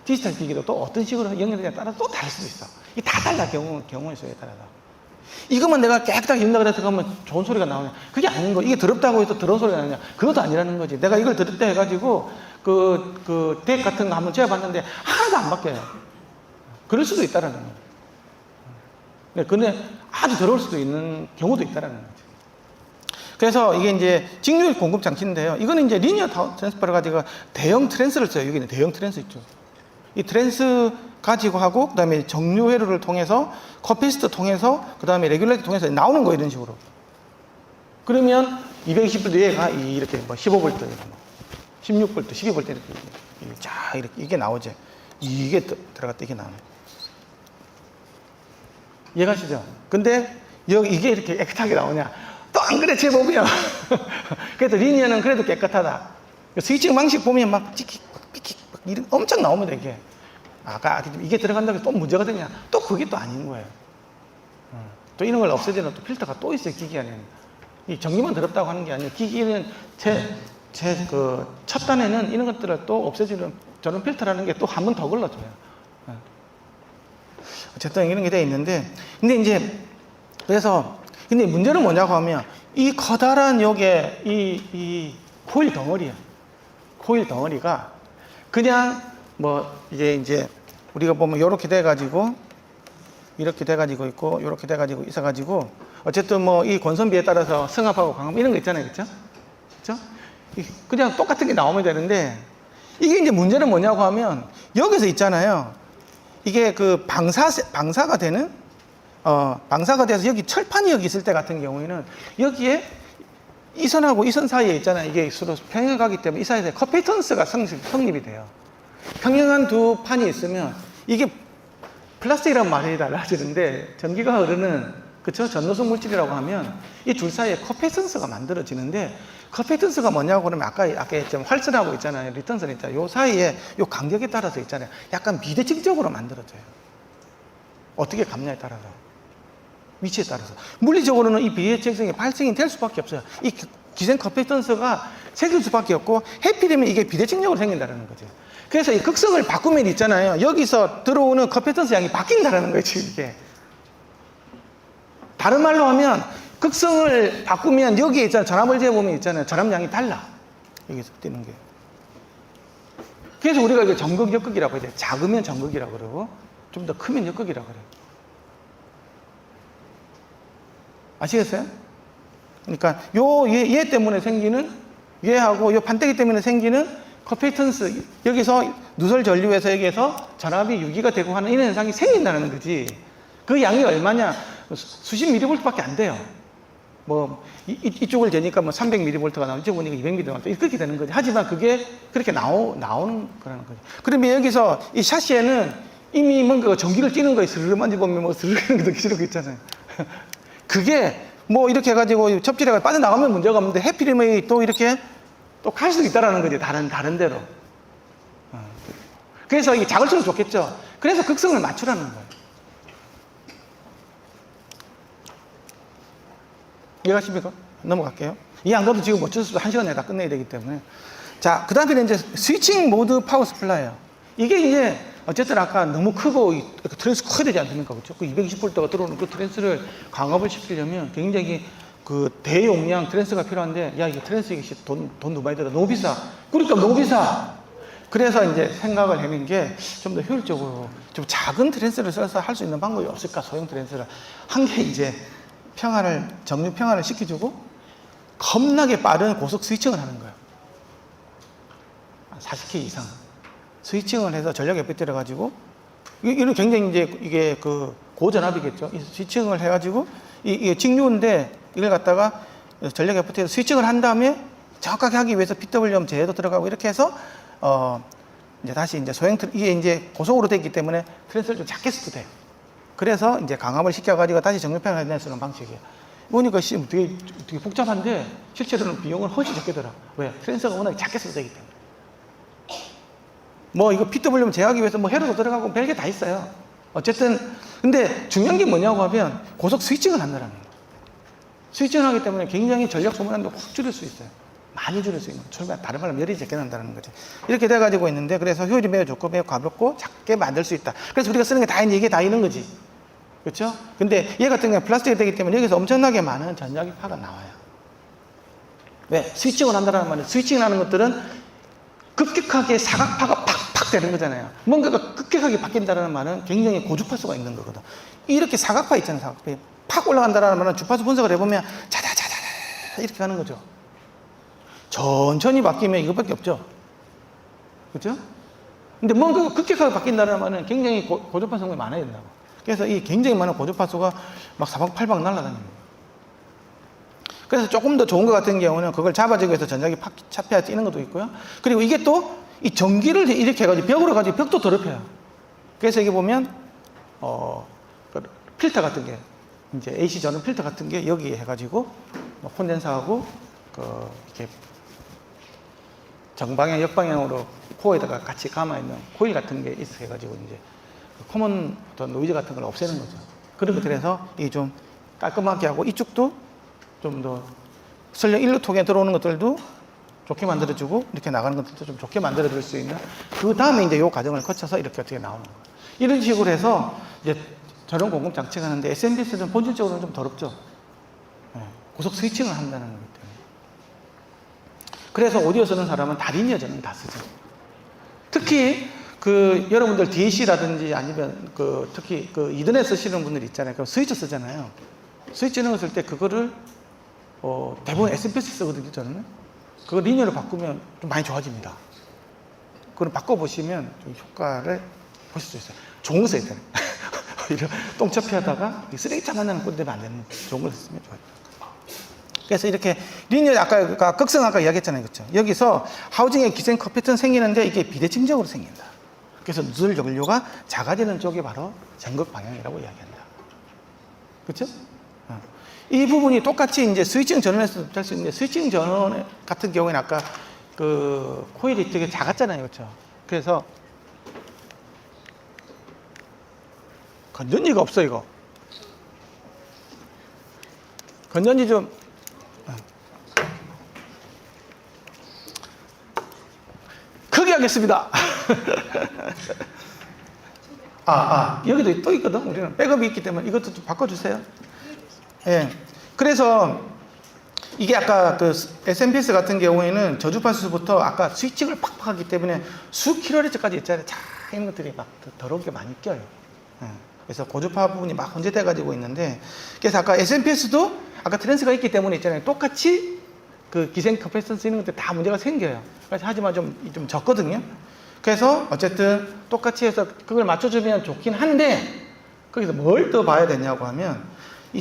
디지털 기기도 또 어떤 식으로 영향되냐에 따라 또 다를 수도 있어. 이게 다 달라, 경우의 수에 따라서. 이것만 내가 깨끗하게 윤곽을 해서 가면 좋은 소리가 나오냐. 그게 아닌 거. 이게 더럽다고 해서 더러운 소리가 나오냐. 그것도 아니라는 거지. 내가 이걸 더럽다 해가지고 덱 같은 거 한번 재봤는데 하나도 안 바뀌어요. 그럴 수도 있다라는 거예요. 네, 근데 아주 더러울 수도 있는 경우도 있다라는 거죠. 그래서 이게 이제 직류 공급 장치인데요. 이거는 이제 리니어 트랜스퍼를 가지고 대형 트랜스를 써요. 여기는 대형 트랜스 있죠. 이 트랜스 가지고 하고, 그 다음에 정류 회로를 통해서, 커피스터 통해서, 그 다음에 레귤레이터 통해서 나오는 거예요. 이런 식으로. 그러면 220V 얘가 이렇게 뭐 15V, 16V, 12V 이렇게 쫙 이게 나오죠. 이게 들어갔다 이게 나와요. 이해가시죠? 근데 이게 이렇게 깨끗하게 나오냐? 또 안 그래, 재보면. 그래도 리니어는 그래도 깨끗하다. 스위칭 방식 보면 막 찍히, 삑히, 이런 엄청 나옵니다, 이게. 아까 이게 들어간다고 해서 또 문제가 되냐? 또 그게 또 아닌 거예요. 또 이런 걸 없애주는 또 필터가 또 있어요, 기기 안에는. 이 전기만 더럽다고 하는 게 아니에요. 기기는 첫 단에는 이런 것들을 또 없애주는 저런 필터라는 게 또 한 번 더 걸러줘요. 어쨌든 이런 게 돼 있는데, 근데 문제는 뭐냐고 하면, 이 커다란 요게, 이 코일 덩어리야. 코일 덩어리가 그냥 이게 이제 우리가 보면 요렇게 돼가지고, 이렇게 돼가지고 있고, 요렇게 돼가지고 있어가지고, 어쨌든 이 권선비에 따라서 승합하고 강합 이런 거 있잖아요. 그쵸? 그쵸? 그냥 똑같은 게 나오면 되는데, 이게 이제 문제는 뭐냐고 하면, 여기서 있잖아요. 이게 방사가 돼서 여기 철판이 여기 있을 때 같은 경우에는 여기에 이 선하고 이 선 사이에 있잖아요. 이게 서로 평행하기 때문에 이 사이에 커피턴스가 성립이 돼요. 평행한 두 판이 있으면 이게 플라스틱이라는 말이 달라지는데 전기가 흐르는 그쵸? 전도성 물질이라고 하면 이 둘 사이에 커피턴스가 만들어지는데 커피턴스가 뭐냐고 그러면 아까 좀 활선하고 있잖아요. 리턴선 있잖아요. 요 사이에 요 간격에 따라서 있잖아요. 약간 비대칭적으로 만들어져요. 어떻게 갚냐에 따라서. 위치에 따라서. 물리적으로는 이 비대칭성이 발생이 될 수밖에 없어요. 이 기생 커피턴스가 생길 수밖에 없고 해피되면 이게 비대칭적으로 생긴다는 거죠. 그래서 이 극성을 바꾸면 있잖아요. 여기서 들어오는 커피턴스 양이 바뀐다는 거예요. 지금 이게. 다른 말로 하면 극성을 바꾸면 여기에 있잖아요. 전압을 재보면 있잖아요. 전압량이 달라. 여기서 뜨는 게. 그래서 우리가 이게 전극, 역극이라고 해야 돼요. 작으면 전극이라고 그러고 좀 더 크면 역극이라고 그래요. 아시겠어요? 그러니까 얘 때문에 생기는 얘하고 요 판때기 때문에 생기는 커피턴스 여기서 누설 전류에서 여기에서 전압이 유기가 되고 하는 이런 현상이 생긴다는 거지. 그 양이 얼마냐? 수십 미리볼트밖에 안 돼요. 이쪽을 재니까 300mV가 나오고 이쪽 보니까 200mV 나오고 이렇게 되는 거지. 하지만 그게 그렇게 나오는 거라는 거죠. 그러면 여기서 이 샤시에는 이미 뭔가 전기를 띄는 거에 스르르 만져보면 스르르 느끼시는 거 있잖아요. 그게 이렇게 해가지고 접질해가 빠져나가면 문제가 없는데 해피림이 또 이렇게 또 갈 수도 있다라는 거지. 다른 데로. 그래서 이게 작을수록 좋겠죠. 그래서 극성을 맞추라는 거예요. 이해가십니까? 넘어갈게요. 이해 안 가도 지금 어쩔 수 없어. 1시간 내에 다 끝내야 되기 때문에. 자, 그 다음에 이제 스위칭 모드 파워 스플라이예요. 이게 이제 어쨌든 아까 너무 크고 트랜스 커야 되지 않습니까? 그렇죠? 그 220V가 들어오는 그 트랜스를 강압을 시키려면 굉장히 그 대용량 트랜스가 필요한데, 야, 이거 트랜스 이게 돈 너무 많이 들어. 너무 비싸. 그러니까 너무 비싸. 그래서 이제 생각을 해낸 게 좀 더 효율적으로 좀 작은 트랜스를 써서 할 수 있는 방법이 없을까, 소형 트랜스를. 한 게 이제 정류 평화를 시켜주고 겁나게 빠른 고속 스위칭을 하는 거예요. 40K 이상. 스위칭을 해서 전력에 뺏들어가지고, 이는 굉장히 이제 이게 그 고전압이겠죠. 이 스위칭을 해가지고, 이게 직류인데 이걸 갖다가 전력 FT에서 스위칭을 한 다음에 정확하게 하기 위해서 PWM 제어도 들어가고 이렇게 해서 이제 다시 이제 이게 이제 고속으로 되기 때문에 트랜스를 좀 작게 써도 돼요. 그래서 이제 강압을 시켜가지고 다시 정류평을 쓰는 방식이에요. 보니까 되게 복잡한데 실제로는 비용은 훨씬 적게 들어. 왜? 트랜스가 워낙 작게 써도 되기 때문에. 뭐 이거 PWM 제어하기 위해서 뭐 회로도 들어가고 별게 다 있어요. 어쨌든 근데 중요한 게 뭐냐고 하면 고속 스위칭을 한다는 거예요. 스위칭을 하기 때문에 굉장히 전력 소모량도 확 줄일 수 있어요. 많이 줄일 수 있는, 다른 말로 열이 적게 난다는 거지. 이렇게 돼가지고 있는데, 그래서 효율이 매우 좋고 매우 가볍고 작게 만들 수 있다. 그래서 우리가 쓰는 게 다 이게 다 있는 거지. 그렇죠? 근데 얘 같은 경우는 플라스틱이 되기 때문에 여기서 엄청나게 많은 전자기 파가 나와요. 왜? 스위칭을 한다는 말은, 스위칭을 하는 것들은 급격하게 사각파가 팍팍 되는 거잖아요. 뭔가가 급격하게 바뀐다는 말은 굉장히 고주파수가 있는 거거든. 이렇게 사각파 있잖아요. 사각파. 팍 올라간다는 말은 주파수 분석을 해보면 자자자자 이렇게 가는 거죠. 천천히 바뀌면 이것밖에 없죠. 그렇죠? 근데 뭔가가 급격하게 바뀐다는 말은 굉장히 고주파수가 많아야 된다고. 그래서 이 굉장히 많은 고주파수가 막 사방팔방 날아다닙니다. 그래서 조금 더 좋은 것 같은 경우는 그걸 잡아주기 위해서 전자기 팍 차폐하 찌는 것도 있고요. 그리고 이게 또 이 전기를 이렇게 해가지고 벽으로 가지고 벽도 더럽혀요. 그래서 이게 보면 그 필터 같은 게 이제 AC 전원 필터 같은 게 여기에 해가지고 뭐 콘덴서하고 이렇게 정방향 역방향으로 코어에다가 같이 감아 있는 코일 같은 게 있어 해가지고 이제 코먼 노이즈 같은 걸 없애는 거죠. 그런 것들 해서 이 좀 깔끔하게 하고 이쪽도 좀 더 설령 일로 통해 들어오는 것들도 좋게 만들어주고 이렇게 나가는 것들도 좀 좋게 만들어줄 수 있는, 그 다음에 이제 이 과정을 거쳐서 이렇게 어떻게 나오는 거예요. 이런 식으로 해서 이제 저런 공급 장치가 하는데, SMPS는 본질적으로는 좀 더럽죠. 고속 스위칭을 한다는 거기 때문에. 그래서 오디오 쓰는 사람은 다 리니어 전원 다 쓰죠. 특히 여러분들 DAC라든지 아니면 특히 이더넷 쓰시는 분들 있잖아요. 그럼 스위치 쓰잖아요. 스위치 이런 거 쓸 때 그거를 대부분 SMPS 쓰거든요. 저는 그거 리니어로 바꾸면 좀 많이 좋아집니다. 그걸 바꿔보시면 좀 효과를 보실 수 있어요. 좋은 거 써야 돼요. 오히려 똥차피 하다가 쓰레기차 만나는 꼴 되면 안 되는, 좋은 걸 쓰면 좋아요. 그래서 이렇게 리니어, 아까 극성 아까 이야기했잖아요. 그렇죠? 여기서 하우징의 기생커 패턴 생기는데 이게 비대칭적으로 생긴다. 그래서 누설 연료가 작아지는 쪽이 바로 전극 방향이라고 이야기한다. 그렇죠? 이 부분이 똑같이 이제 스위칭 전원에서 할 수 있는데, 스위칭 전원 같은 경우에는 아까 코일이 되게 작았잖아요. 그렇죠? 그래서 건전지가 없어, 이거. 건전지 좀 크게 하겠습니다. 여기도 또 있거든. 우리는 백업이 있기 때문에 이것도 좀 바꿔주세요. 예. 그래서 이게 아까 SMPS 같은 경우에는 저주파수부터 아까 스위칭을 팍팍 하기 때문에 수 킬로헤르츠까지 있잖아요. 이런 것들이 막 더러운 게 많이 껴요. 예. 그래서 고주파 부분이 막 혼재돼 가지고 있는데, 그래서 아까 SMPS도 아까 트랜스가 있기 때문에 있잖아요. 똑같이 기생 커패션스 이런 것들 다 문제가 생겨요. 그래서 하지만 좀 적거든요. 그래서 어쨌든 똑같이 해서 그걸 맞춰주면 좋긴 한데, 거기서 뭘 더 봐야 되냐고 하면,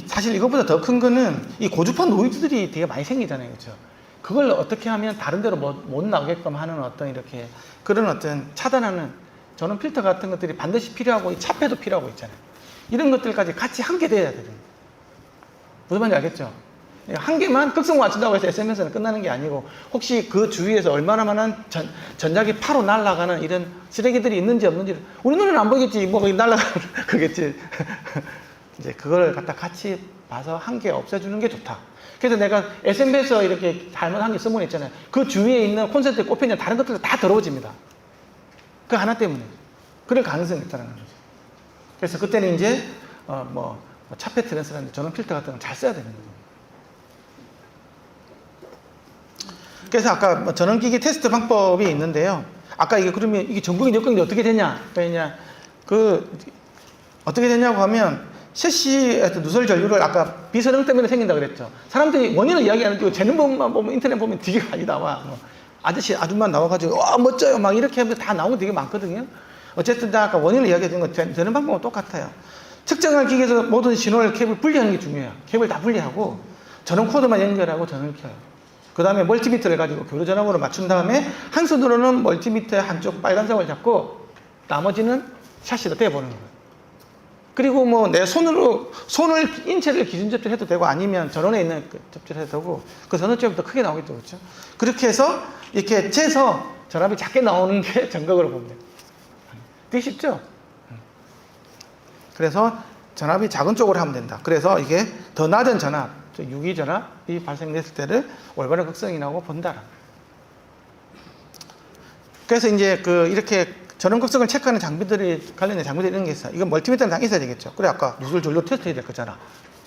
사실 이것보다 더 큰 거는 이 고주파 노이즈들이 되게 많이 생기잖아요. 그렇죠? 그걸 어떻게 하면 다른 데로 못 나오게끔 하는 이렇게 그런 차단하는 전원 필터 같은 것들이 반드시 필요하고, 이 차폐도 필요하고 있잖아요. 이런 것들까지 같이 함께 돼야 되거든요. 무슨 말인지 알겠죠? 한 개만 극성 맞춘다고 해서 SMS는 끝나는 게 아니고, 혹시 그 주위에서 얼마나 많은 전자기 파로 날아가는 이런 쓰레기들이 있는지 없는지 우리 눈에는 안 보이겠지. 뭐 거기 날아가는 거겠지. 이제 그걸 갖다 같이 봐서 한 개 없애주는 게 좋다. 그래서 내가 SMS에서 이렇게 잘못한 게 쓰면 있잖아요. 그 주위에 있는 콘센트에 꼽혀있는 다른 것들도 다 더러워집니다. 그 하나 때문에. 그럴 가능성이 있다는 거죠. 그래서 그때는 이제 차폐 트랜스라는 전원 필터 같은 걸 잘 써야 되는 거죠. 그래서 아까 뭐 전원기기 테스트 방법이 있는데요. 아까 이게 그러면 이게 전극이 역광이 어떻게 되냐? 그러냐? 어떻게 되냐고 하면 셰시에서 누설 전류를 아까 비선형 때문에 생긴다 그랬죠. 사람들이 원인을 이야기하는데 재는 부분만 보면 인터넷 보면 되게 많이 나와. 뭐 아저씨 아줌마 나와가지고 와 멋져요 막 이렇게 하면 다 나오는 게 되게 많거든요. 어쨌든 아까 원인을 이야기해 준 거 되는 방법은 똑같아요. 측정할 기기에서 모든 신호를 케이블 분리하는 게 중요해요. 케이블 다 분리하고 전원 코드만 연결하고 전원을 켜요. 그 다음에 멀티미터를 가지고 교류 전압으로 맞춘 다음에 한 손으로는 멀티미터의 한쪽 빨간색을 잡고 나머지는 샤시로 떼보는 거예요. 그리고 뭐 내 손을 인체를 기준 접촉해도 되고 아니면 전원에 있는 접촉해도 되고 그 전원점이 더 크게 나오겠죠, 그렇죠? 그렇게 해서 이렇게 재서 전압이 작게 나오는 게 전극으로 보면 돼요. 되게 쉽죠? 그래서 전압이 작은 쪽으로 하면 된다. 그래서 이게 더 낮은 전압, 유기 전압이 발생됐을 때를 올바른 극성이라고 본다. 그래서 이제 이렇게 전원 극성을 체크하는 장비들이 관련된 장비들이 이런 게 있어요. 이건 멀티미터는 다 있어야 되겠죠. 그래 아까 누설 전류 테스트 해야 될 거잖아.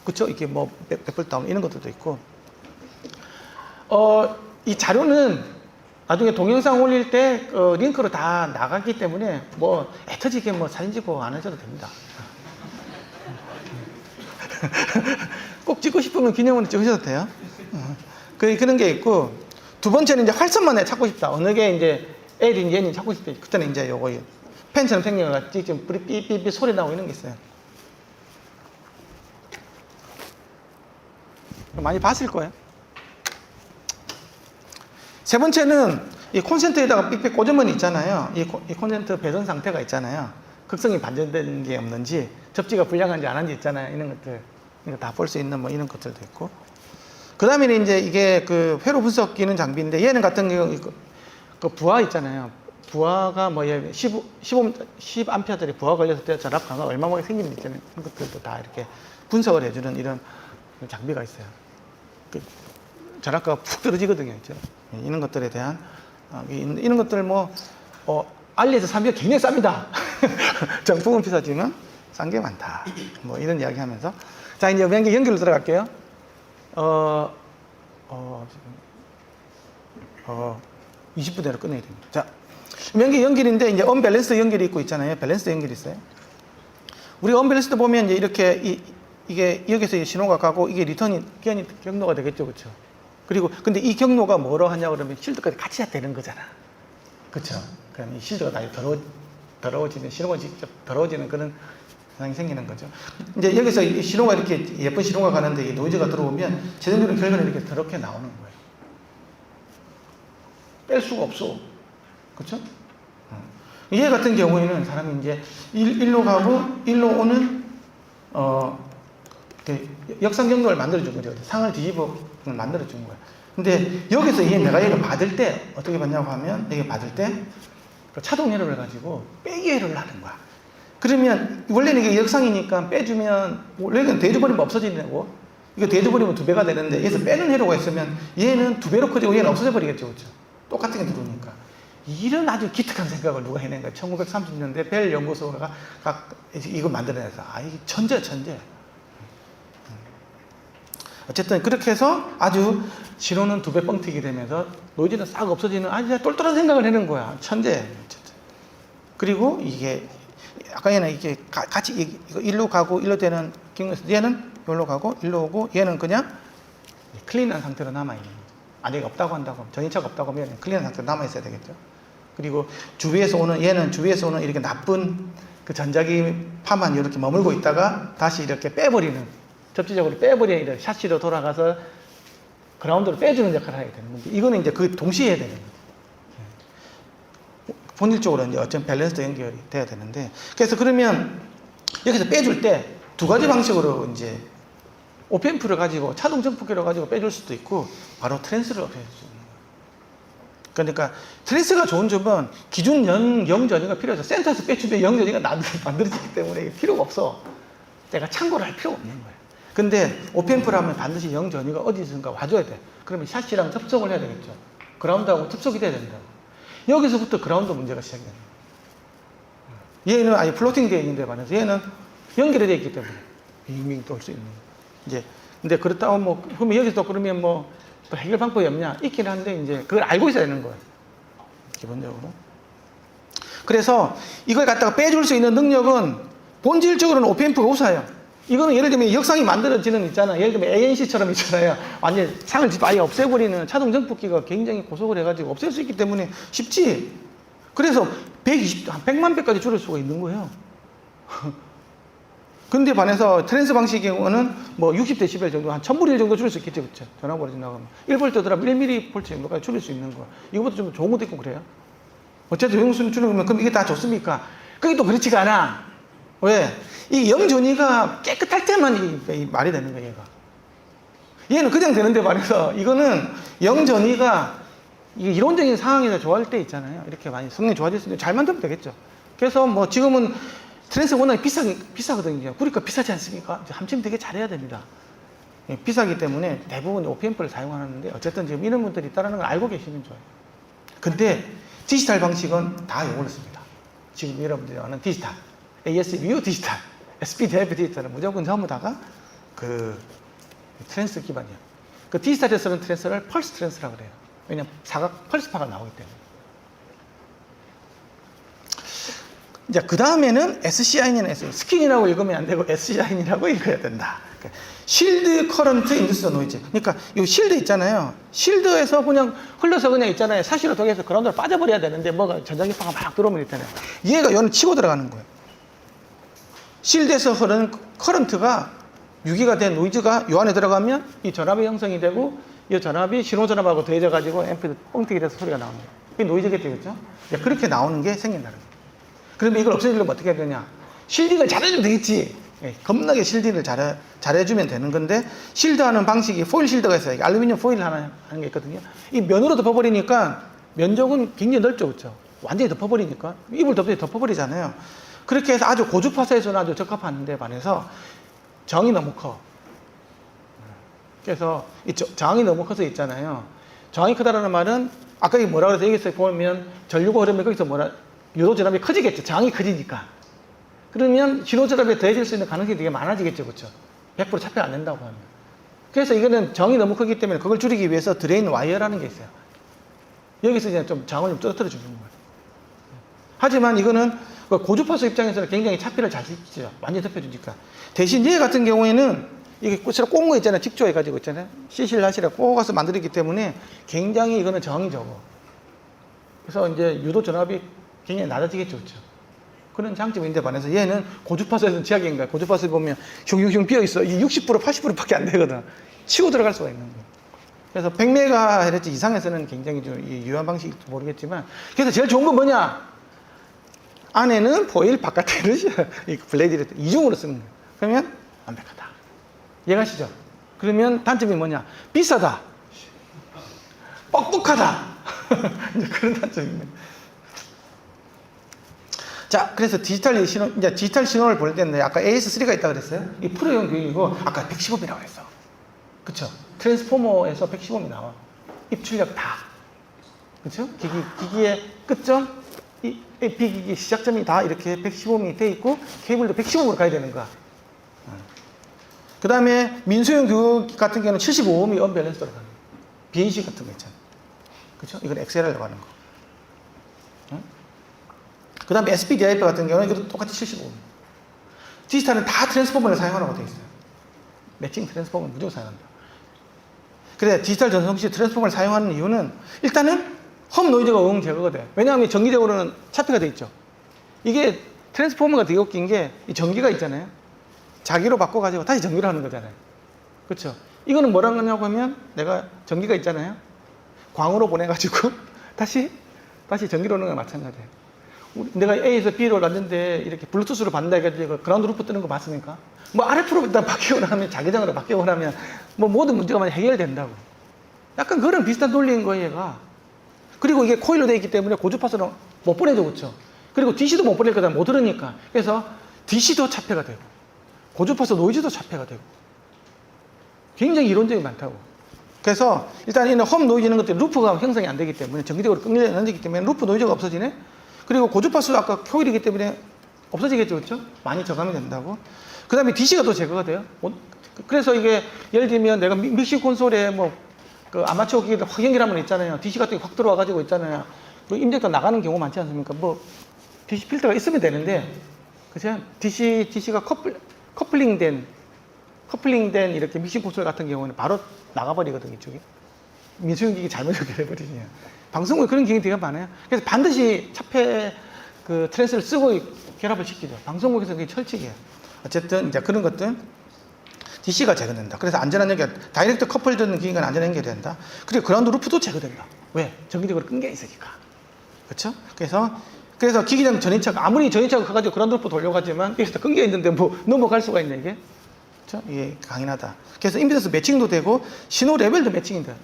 그렇죠? 이게 뭐 백볼 다운 이런 것들도 있고. 이 자료는 나중에 동영상 올릴 때 링크로 다 나가기 때문에 뭐 애터지게 뭐 사진 찍고 안 하셔도 됩니다. 꼭 찍고 싶으면 기념으로 찍으셔도 돼요. 그런 게 있고, 두 번째는 이제 활선만 찾고 싶다. 어느 게 이제 L인지 N인지 찾고 싶다. 그때는 이제 요거 펜처럼 생긴 거 같이 지금 삐삐삐 소리 나고 이런 게 있어요. 많이 봤을 거예요. 세 번째는 이 콘센트에다가 삑삑 꽂으면 있잖아요. 이 콘센트 배선 상태가 있잖아요. 극성이 반전된 게 없는지, 접지가 불량한지 안 한지 있잖아요. 이런 것들. 이거 다 볼 수 있는 뭐 이런 것들도 있고. 그 다음에는 이제 이게 회로 분석 기능 장비인데, 얘는 같은 경우, 부하 있잖아요. 부하가 뭐 10A들이 부하 걸렸을 때 전압 강화 얼마만에 생기는 게 있잖아요. 그런 것들도 다 이렇게 분석을 해주는 이런 장비가 있어요. 전압가가 푹 떨어지거든요. 그렇죠? 이런 것들에 대한, 이런 것들 알리에서 사비가 굉장히 쌉니다. 정품은 비싸지만 싼 게 많다. 뭐 이런 이야기 하면서. 자, 이제 연결로 들어갈게요. 20분 내로 끝내야 됩니다. 자, 연결인데 이제 언밸런스 연결이 있고 있잖아요. 밸런스 연결이 있어요. 우리가 언밸런스도 보면 이제 이렇게 이게 여기서 신호가 가고 이게 리턴이 경로가 되겠죠, 그렇죠? 그리고 근데 이 경로가 뭐로 하냐 그러면 실드까지 같이 해야 되는 거잖아, 그렇죠? 그럼 이 실드가 다 더러워지는 신호가 직접 더러워지는 그런 상황이 생기는 거죠. 이제 여기서 이 신호가 이렇게 예쁜 신호가 가는데 이 노이즈가 들어오면 제동적으로 결과는 이렇게 더럽게 나오는 거예요. 뺄 수가 없어, 그렇죠? 얘 같은 경우에는 사람이 이제 일로 가고 일로 오는 역상 경로를 만들어준 거죠. 상을 뒤집어 만들어준 거예요. 근데 여기서 내가 얘를 받을 때 어떻게 받냐고 하면, 얘를 받을 때 차동 회로를 가지고 빼기 회로를 하는 거야. 그러면 원래는 이게 역상이니까 빼주면 원래는 대줘버리면 없어지는 거고, 이거 대줘버리면 2배가 되는데 여기서 빼는 회로가 있으면 얘는 2배로 커지고 얘는 없어져 버리겠죠, 그렇죠? 똑같은 게 들어오니까. 이런 아주 기특한 생각을 누가 해낸 거야. 1930년대 벨 연구소가 이거 만들어내서. 이게 천재. 어쨌든 그렇게 해서 아주 신호는 2배 뻥튀기 되면서 노이즈는 싹 없어지는 아주 똘똘한 생각을 해낸 거야. 천재. 그리고 이게 아까 얘는 이게 같이 일로 가고 일로 되는 경우에서 얘는 여기로 가고 일로 오고 얘는 그냥 클린한 상태로 남아있는 거죠. 안에가 없다고 한다고, 전이차가 없다고 하면 클린한 상태로 남아있어야 되겠죠. 그리고 얘는 주위에서 오는 이렇게 나쁜 전자기파만 이렇게 머물고 있다가 다시 이렇게 빼버리는, 접지적으로 빼버리는 샤시로 돌아가서 그라운드로 빼주는 역할을 하게 되는 건데, 이거는 이제 동시에 해야 되는 거예요. 본질적으로 이제 어떤 밸런스 연결이 돼야 되는데, 그래서 그러면 여기서 빼줄 때 2가지 방식으로 이제 오펜프를 가지고 차동 정폭기를 가지고 빼줄 수도 있고, 바로 트랜스를 빼줄 수 있는 거예요. 그러니까 트랜스가 좋은 점은 기준 0 전위가 필요해서 센터에서 빼주면 0 전위가 만들어지기 때문에 필요가 없어. 내가 참고를 할 필요가 없는 거예요. 근데 오펜프를 하면 반드시 0 전위가 어디선가 와줘야 돼. 그러면 샷이랑 접촉을 해야 되겠죠. 그라운드하고 접촉이 돼야 된다고. 여기서부터 그라운드 문제가 시작이 됩니다. 얘는 아예 플로팅 되어 있는데 반해서 얘는 연결이 되어 있기 때문에 빙빙 돌 수 있는. 이제 근데 그렇다고 그러면 여기서 그러면 또 해결 방법이 없냐? 있긴 한데 이제 그걸 알고 있어야 되는 거예요. 기본적으로. 그래서 이걸 갖다가 빼줄 수 있는 능력은 본질적으로는 OPMP가 우수해요. 이거는 예를 들면 역상이 만들어지는 있잖아요. 예를 들면 ANC처럼 있잖아요. 완전 상을 아예 없애버리는 자동 정폭기가 굉장히 고속을 해가지고 없앨 수 있기 때문에 쉽지. 그래서 100만 배까지 줄일 수가 있는 거예요. 근데 반해서 트랜스 방식의 경우는 뭐 60dB 정도, 한 1000분의 1 정도 줄일 수 있겠죠. 그쵸? 전화 보내지 나가면. 1V 더라면 1mV 정도까지 줄일 수 있는 거. 이거보다 좀 좋은 것도 있고 그래요. 어쨌든 용수는 줄이면 그럼 이게 다 좋습니까? 그게 또 그렇지가 않아. 왜? 이 영전이가 깨끗할 때만 이 말이 되는 거예요, 얘가. 얘는 그냥 되는데 말해서 이거는 영전이가 이론적인 상황에서 좋아할 때 있잖아요. 이렇게 많이 성능이 좋아졌을 때 잘 만들면 되겠죠. 그래서 뭐 지금은 트랜스 워낙 비싸거든요. 그러니까 비싸지 않습니까? 이제 함치면 되게 잘해야 됩니다. 예, 비싸기 때문에 대부분 OPMP를 사용하는데 어쨌든 지금 이런 분들이 있다는 걸 알고 계시면 좋아요. 근데 디지털 방식은 다 이걸로 씁니다. 지금 여러분들이 아는 디지털, ASView 디지털, SPDIF 디지털은 무조건 전부 다가 그 트랜스 기반이에요. 그 디지털에서 쓰는 트랜스를 펄스 트랜스라고 그래요. 왜냐면 사각 펄스파가 나오기 때문에. 이제 그 다음에는 SCIN이나 스킨이라고 읽으면 안 되고 SCIN이라고 읽어야 된다. 실드 커런트 인듀스 노이즈. 그러니까 이 실드 있잖아요. 실드에서 그냥 흘러서 그냥 있잖아요. 사시로 통해서 그라운드로 빠져버려야 되는데 뭐가 전자기파가 막 들어오면 있잖아요. 얘가 요는 치고 들어가는 거예요. 실드에서 흐르는 커런트가 유기가 된 노이즈가 요 안에 들어가면 이 전압이 형성이 되고 이 전압이 신호전압하고 더해져 가지고 앰프도 뻥튀기 돼서 소리가 나옵니다. 이게 노이즈겠죠, 그렇죠? 그렇게 나오는 게 생긴다는 거예요. 그러면 이걸 없애주려면 어떻게 해야 되냐? 실딩을 잘해주면 되겠지. 겁나게 실딩을 잘해주면 되는 건데, 실드하는 방식이 포일 실드가 있어요. 알루미늄 포일 하나 하는 게 있거든요. 이 면으로 덮어버리니까 면적은 굉장히 넓죠, 그렇죠? 완전히 덮어버리니까 이불 덮어버리잖아요. 그렇게 해서 아주 고주파수에서는 아주 적합한데 반해서 저항이 너무 커. 그래서 이 저항이 너무 커서 있잖아요. 저항이 크다라는 말은 아까 뭐라 그래서 여기서 보면 전류가 흐르면 거기서 유도 전압이 커지겠죠. 저항이 커지니까. 그러면 신호 전압에 더해질 수 있는 가능성이 되게 많아지겠죠. 그렇죠? 100% 차폐 안 된다고 하면. 그래서 이거는 저항이 너무 크기 때문에 그걸 줄이기 위해서 드레인 와이어라는 게 있어요. 여기서 이제 좀 저항을 좀 떨어뜨려 주는 거예요. 하지만 이거는 고주파수 입장에서는 굉장히 차폐를 잘 시키죠. 완전히 덮여주니까. 대신 얘 같은 경우에는 이게 꽃으로 꽂은 거 있잖아요. 직조해가지고 있잖아요. CC를 꽂아서 만들었기 때문에 굉장히 이거는 저항이 적어. 그래서 이제 유도 전압이 굉장히 낮아지겠죠. 그렇죠? 그런 장점인데 반해서 얘는 고주파수에서는 제약인 거야. 고주파수 보면 흉흉흉 비어있어. 이 60%, 80%밖에 안 되거든. 치고 들어갈 수가 있는 거예요. 그래서 100MHz 이상에서는 굉장히 좀 유효한 방식이 모르겠지만, 그래서 제일 좋은 건 뭐냐? 안에는 포일, 바깥에는 이 블레이드를 이중으로 쓰는 거예요. 그러면 완벽하다. 이해가시죠? 그러면 단점이 뭐냐? 비싸다. 뻑뻑하다. 이제 그런 단점입니다. 자, 그래서 디지털 신호를 보낼 때는 아까 AS3가 있다고 그랬어요? 이 프로용 교육이고, 아까 110Ω이라고 했어. 그쵸? 트랜스포머에서 110Ω이 나와. 입출력 다. 그쵸? 기기의 끝점, 이 비기기 시작점이 다 이렇게 110Ω이 돼 있고, 케이블도 110Ω로 가야 되는 거야. 그 다음에 민소형 교육 같은 경우는 75Ω이 언밸런스로 가는 거야. BAC 같은 거 있잖아. 그쵸? 이건 XLR로 가는 거. 그 다음에 SPDIF 같은 경우는 이것도 똑같이 75Ω. 디지털은 다 트랜스포머를 사용하라고 되어 있어요. 매칭 트랜스포머를 무조건 사용한다. 그래, 디지털 전송시 트랜스포머를 사용하는 이유는 일단은 험 노이즈가 응 제거가 돼. 왜냐하면 전기적으로는 차폐가 돼 있죠. 이게 트랜스포머가 되게 웃긴 게 이 전기가 있잖아요. 자기로 바꿔가지고 다시 전기로 하는 거잖아요. 그렇죠? 이거는 뭐라고 하냐고 하면 내가 전기가 있잖아요. 광으로 보내가지고 다시 전기로 오는 거랑 마찬가지예요. 내가 A에서 B로 갔는데 이렇게 블루투스로 받는다 해가지고 그라운드 루프 뜨는 거 봤습니까? 뭐 RF로 일단 바뀌고 나면 자기장으로 바뀌고 나면 뭐 모든 문제가 많이 해결된다고. 약간 그런 비슷한 논리인 거예요, 얘가. 그리고 이게 코일로 되어 있기 때문에 고주파수는 못 보내죠, 그렇죠? 그리고 DC도 못 보낼 거다, 못 들으니까. 그래서 DC도 차폐가 되고 고주파수 노이즈도 차폐가 되고 굉장히 이론적이 많다고. 그래서 일단 이는 홈 노이즈 이런 것들이 루프가 형성이 안 되기 때문에 전기적으로 끊겨지기 때문에 루프 노이즈가 없어지네. 그리고 고주파수도 아까 코일이기 때문에 없어지겠죠, 그렇죠? 많이 저감이 된다고. 그 다음에 DC가 또 제거가 돼요. 그래서 이게 예를 들면 내가 믹싱 콘솔에 뭐 그 아마추어 기기들 확 연결하면 있잖아요. DC 같은 게 확 들어와가지고 있잖아요. 그 인젝터 나가는 경우 많지 않습니까? 뭐 DC 필터가 있으면 되는데, 그죠? DC가 커플링된 이렇게 믹싱 콘솔 같은 경우는 바로 나가버리거든요, 이쪽에. 민수용 기기 잘못 연결해버리면. 방송국에 그런 기능이 되게 많아요. 그래서 반드시 차폐 그 트랜스를 쓰고 결합을 시키죠. 방송국에서 그게 철칙이에요. 어쨌든 이제 그런 것들 DC가 제거된다. 그래서 안전한 연결, 다이렉트 커플 되는 기기가 안전한 연결이 된다. 그리고 그라운드 루프도 제거된다. 왜? 정기적으로 끈게 있으니까. 그렇죠? 그래서 기기장 전인차가 아무리 전인차가 커가지고 그라운드 루프 돌려가지만 여기서 끈게 있는데 뭐 넘어갈 수가 있냐 이게? 그렇죠? 이게 강인하다. 그래서 임피던스 매칭도 되고 신호 레벨도 매칭이 돼요.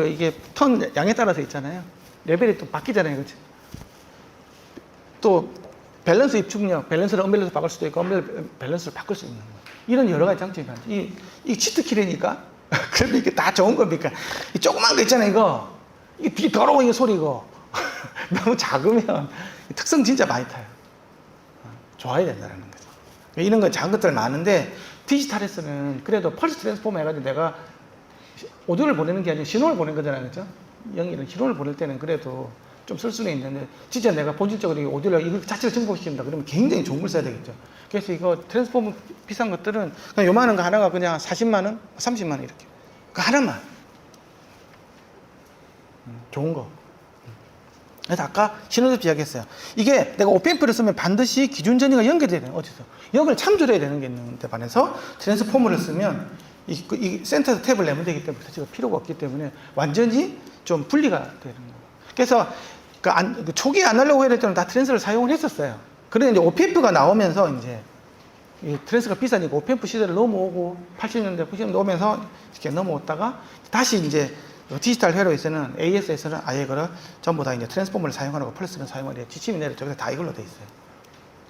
이게 턴 양에 따라서 있잖아요. 레벨이 또 바뀌잖아요. 그렇죠? 또 밸런스 입축력, 밸런스를 언밸런스 바꿀 수도 있고 언밸런스를 바꿀 수 있는 거예요. 이런 여러 가지 장점이 많죠. 이 치트키라니까 그런데 이게 다 좋은 겁니까? 이 조그만 거 있잖아요. 이게 되게 더러워 이게 소리고 너무 작으면 특성 진짜 많이 타요. 좋아야 된다는 거죠. 이런 건 작은 것들 많은데 디지털에서는 그래도 펄스 트랜스포머 해가지고 내가 오디오를 보내는 게 아니라 신호를 보내는 거잖아요. 그죠? 영이는 신호를 보낼 때는 그래도 좀 쓸 수는 있는데 진짜 내가 본질적으로 오디오를 이거 자체를 증폭시킨다 그러면 굉장히 좋은 걸 써야 되겠죠. 그래서 이거 트랜스포머 비싼 것들은 그냥 요만한 거 하나가 그냥 40만 원, 30만 원 이렇게 그 하나만 좋은 거. 그래서 아까 신호접지 이야기했어요. 이게 내가 오펜프를 쓰면 반드시 기준 전이가 연결돼야 돼요. 어디서 역을 참조해야 되는 게 있는데 반해서 트랜스포머를 쓰면 이 센터 탭을 내면 되기 때문에 자체가 필요가 없기 때문에 완전히 좀 분리가 되는 거예요. 그래서 그 초기 아날로그 헤드 때는 다 트랜스를 사용을 했었어요. 그런데 이제 OPF가 나오면서 이제 이 트랜스가 비싸니까 OPF 시대를 넘어오고 80년대, 90년대 오면서 이렇게 넘어왔다가 다시 이제 디지털 회로에서는 AS에서는 아예 그걸 전부 다 이제 트랜스포머를 사용하고 플러스를 사용하려 지침이 내려 저기서 다 이걸로 돼 있어요.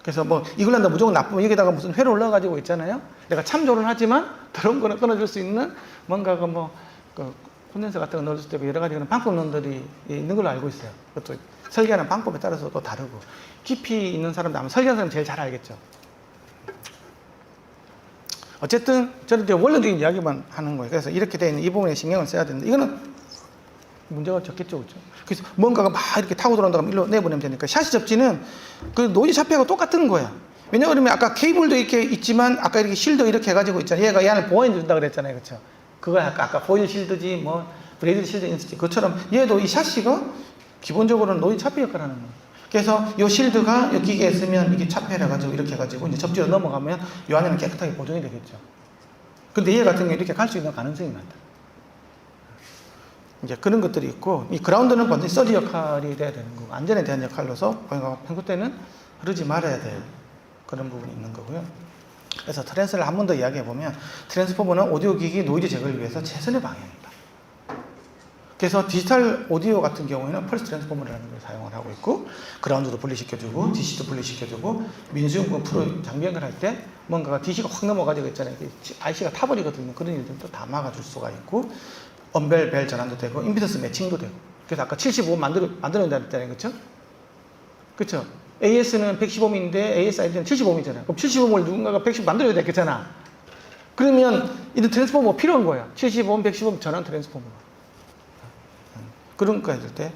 그래서 뭐 이걸 한다 무조건 나쁘면 여기다가 무슨 회로를 넣어가지고 있잖아요. 내가 참조는 하지만 더러운 거는 끊어줄 수 있는 뭔가 그 콘덴서 같은 거 넣을 수도 있고 여러 가지 그런 방법론들이 있는 걸로 알고 있어요. 그것도 설계하는 방법에 따라서 또 다르고 깊이 있는 사람도 아마 설계하는 사람이 제일 잘 알겠죠. 어쨌든 저는 이제 원론적인 이야기만 하는 거예요. 그래서 이렇게 돼 있는 이 부분에 신경을 써야 되는데 이거는 문제가 적겠죠, 그렇죠? 그래서 뭔가가 막 이렇게 타고 들어온다고 하면 일로 내보내면 되니까 샤시 접지는 그 노이즈 차폐하고 똑같은 거야. 왜냐하면 아까 케이블도 이렇게 있지만 아까 이렇게 실드 이렇게 해가지고 있잖아요. 얘가 이 안을 보호해 준다 그랬잖아요, 그렇죠? 그거 아까 포일 실드지 뭐 브레이드 실드 있지 그것처럼 얘도 이 샤시가 기본적으로는 노이즈 차폐 역할을 하는 거예요. 그래서 이 실드가 이 기계에 있으면 이게 차폐를 해가지고 이렇게 해가지고 이제 접지로 넘어가면 이 안에는 깨끗하게 보존이 되겠죠. 근데 얘 같은 경우 이렇게 갈 수 있는 가능성이 많다. 이제 그런 것들이 있고, 이 그라운드는 반드시 서지 역할이 돼야 되는 거고, 안전에 대한 역할로서 평소 때는 흐르지 말아야 될 그런 부분이 있는 거고요. 그래서 트랜스를 한 번 더 이야기해 보면, 트랜스포머는 오디오 기기 노이즈 제거를 위해서 최선의 방향이다. 그래서 디지털 오디오 같은 경우에는 펄스 트랜스포머라는 걸 사용을 하고 있고, 그라운드도 분리시켜주고, DC도 분리시켜주고, 민수용 프로 장비 연결할 때 뭔가가 DC가 확 넘어가지고 있잖아요. IC가 타버리거든요. 그런 일들도 다 막아줄 수가 있고, 언벨 벨 전환도 되고, 임피던스 매칭도 되고. 그래서 아까 75 만들어낸다 했잖아요. 그쵸? 그쵸? AS는 115mm인데 ASID는 75mm잖아요. 그럼 75mm를 누군가가 110 만들어야 되겠잖아. 그러면 이런 트랜스포머 필요한 거야. 75, 115 전환 트랜스포머. 그런 거 해줄 때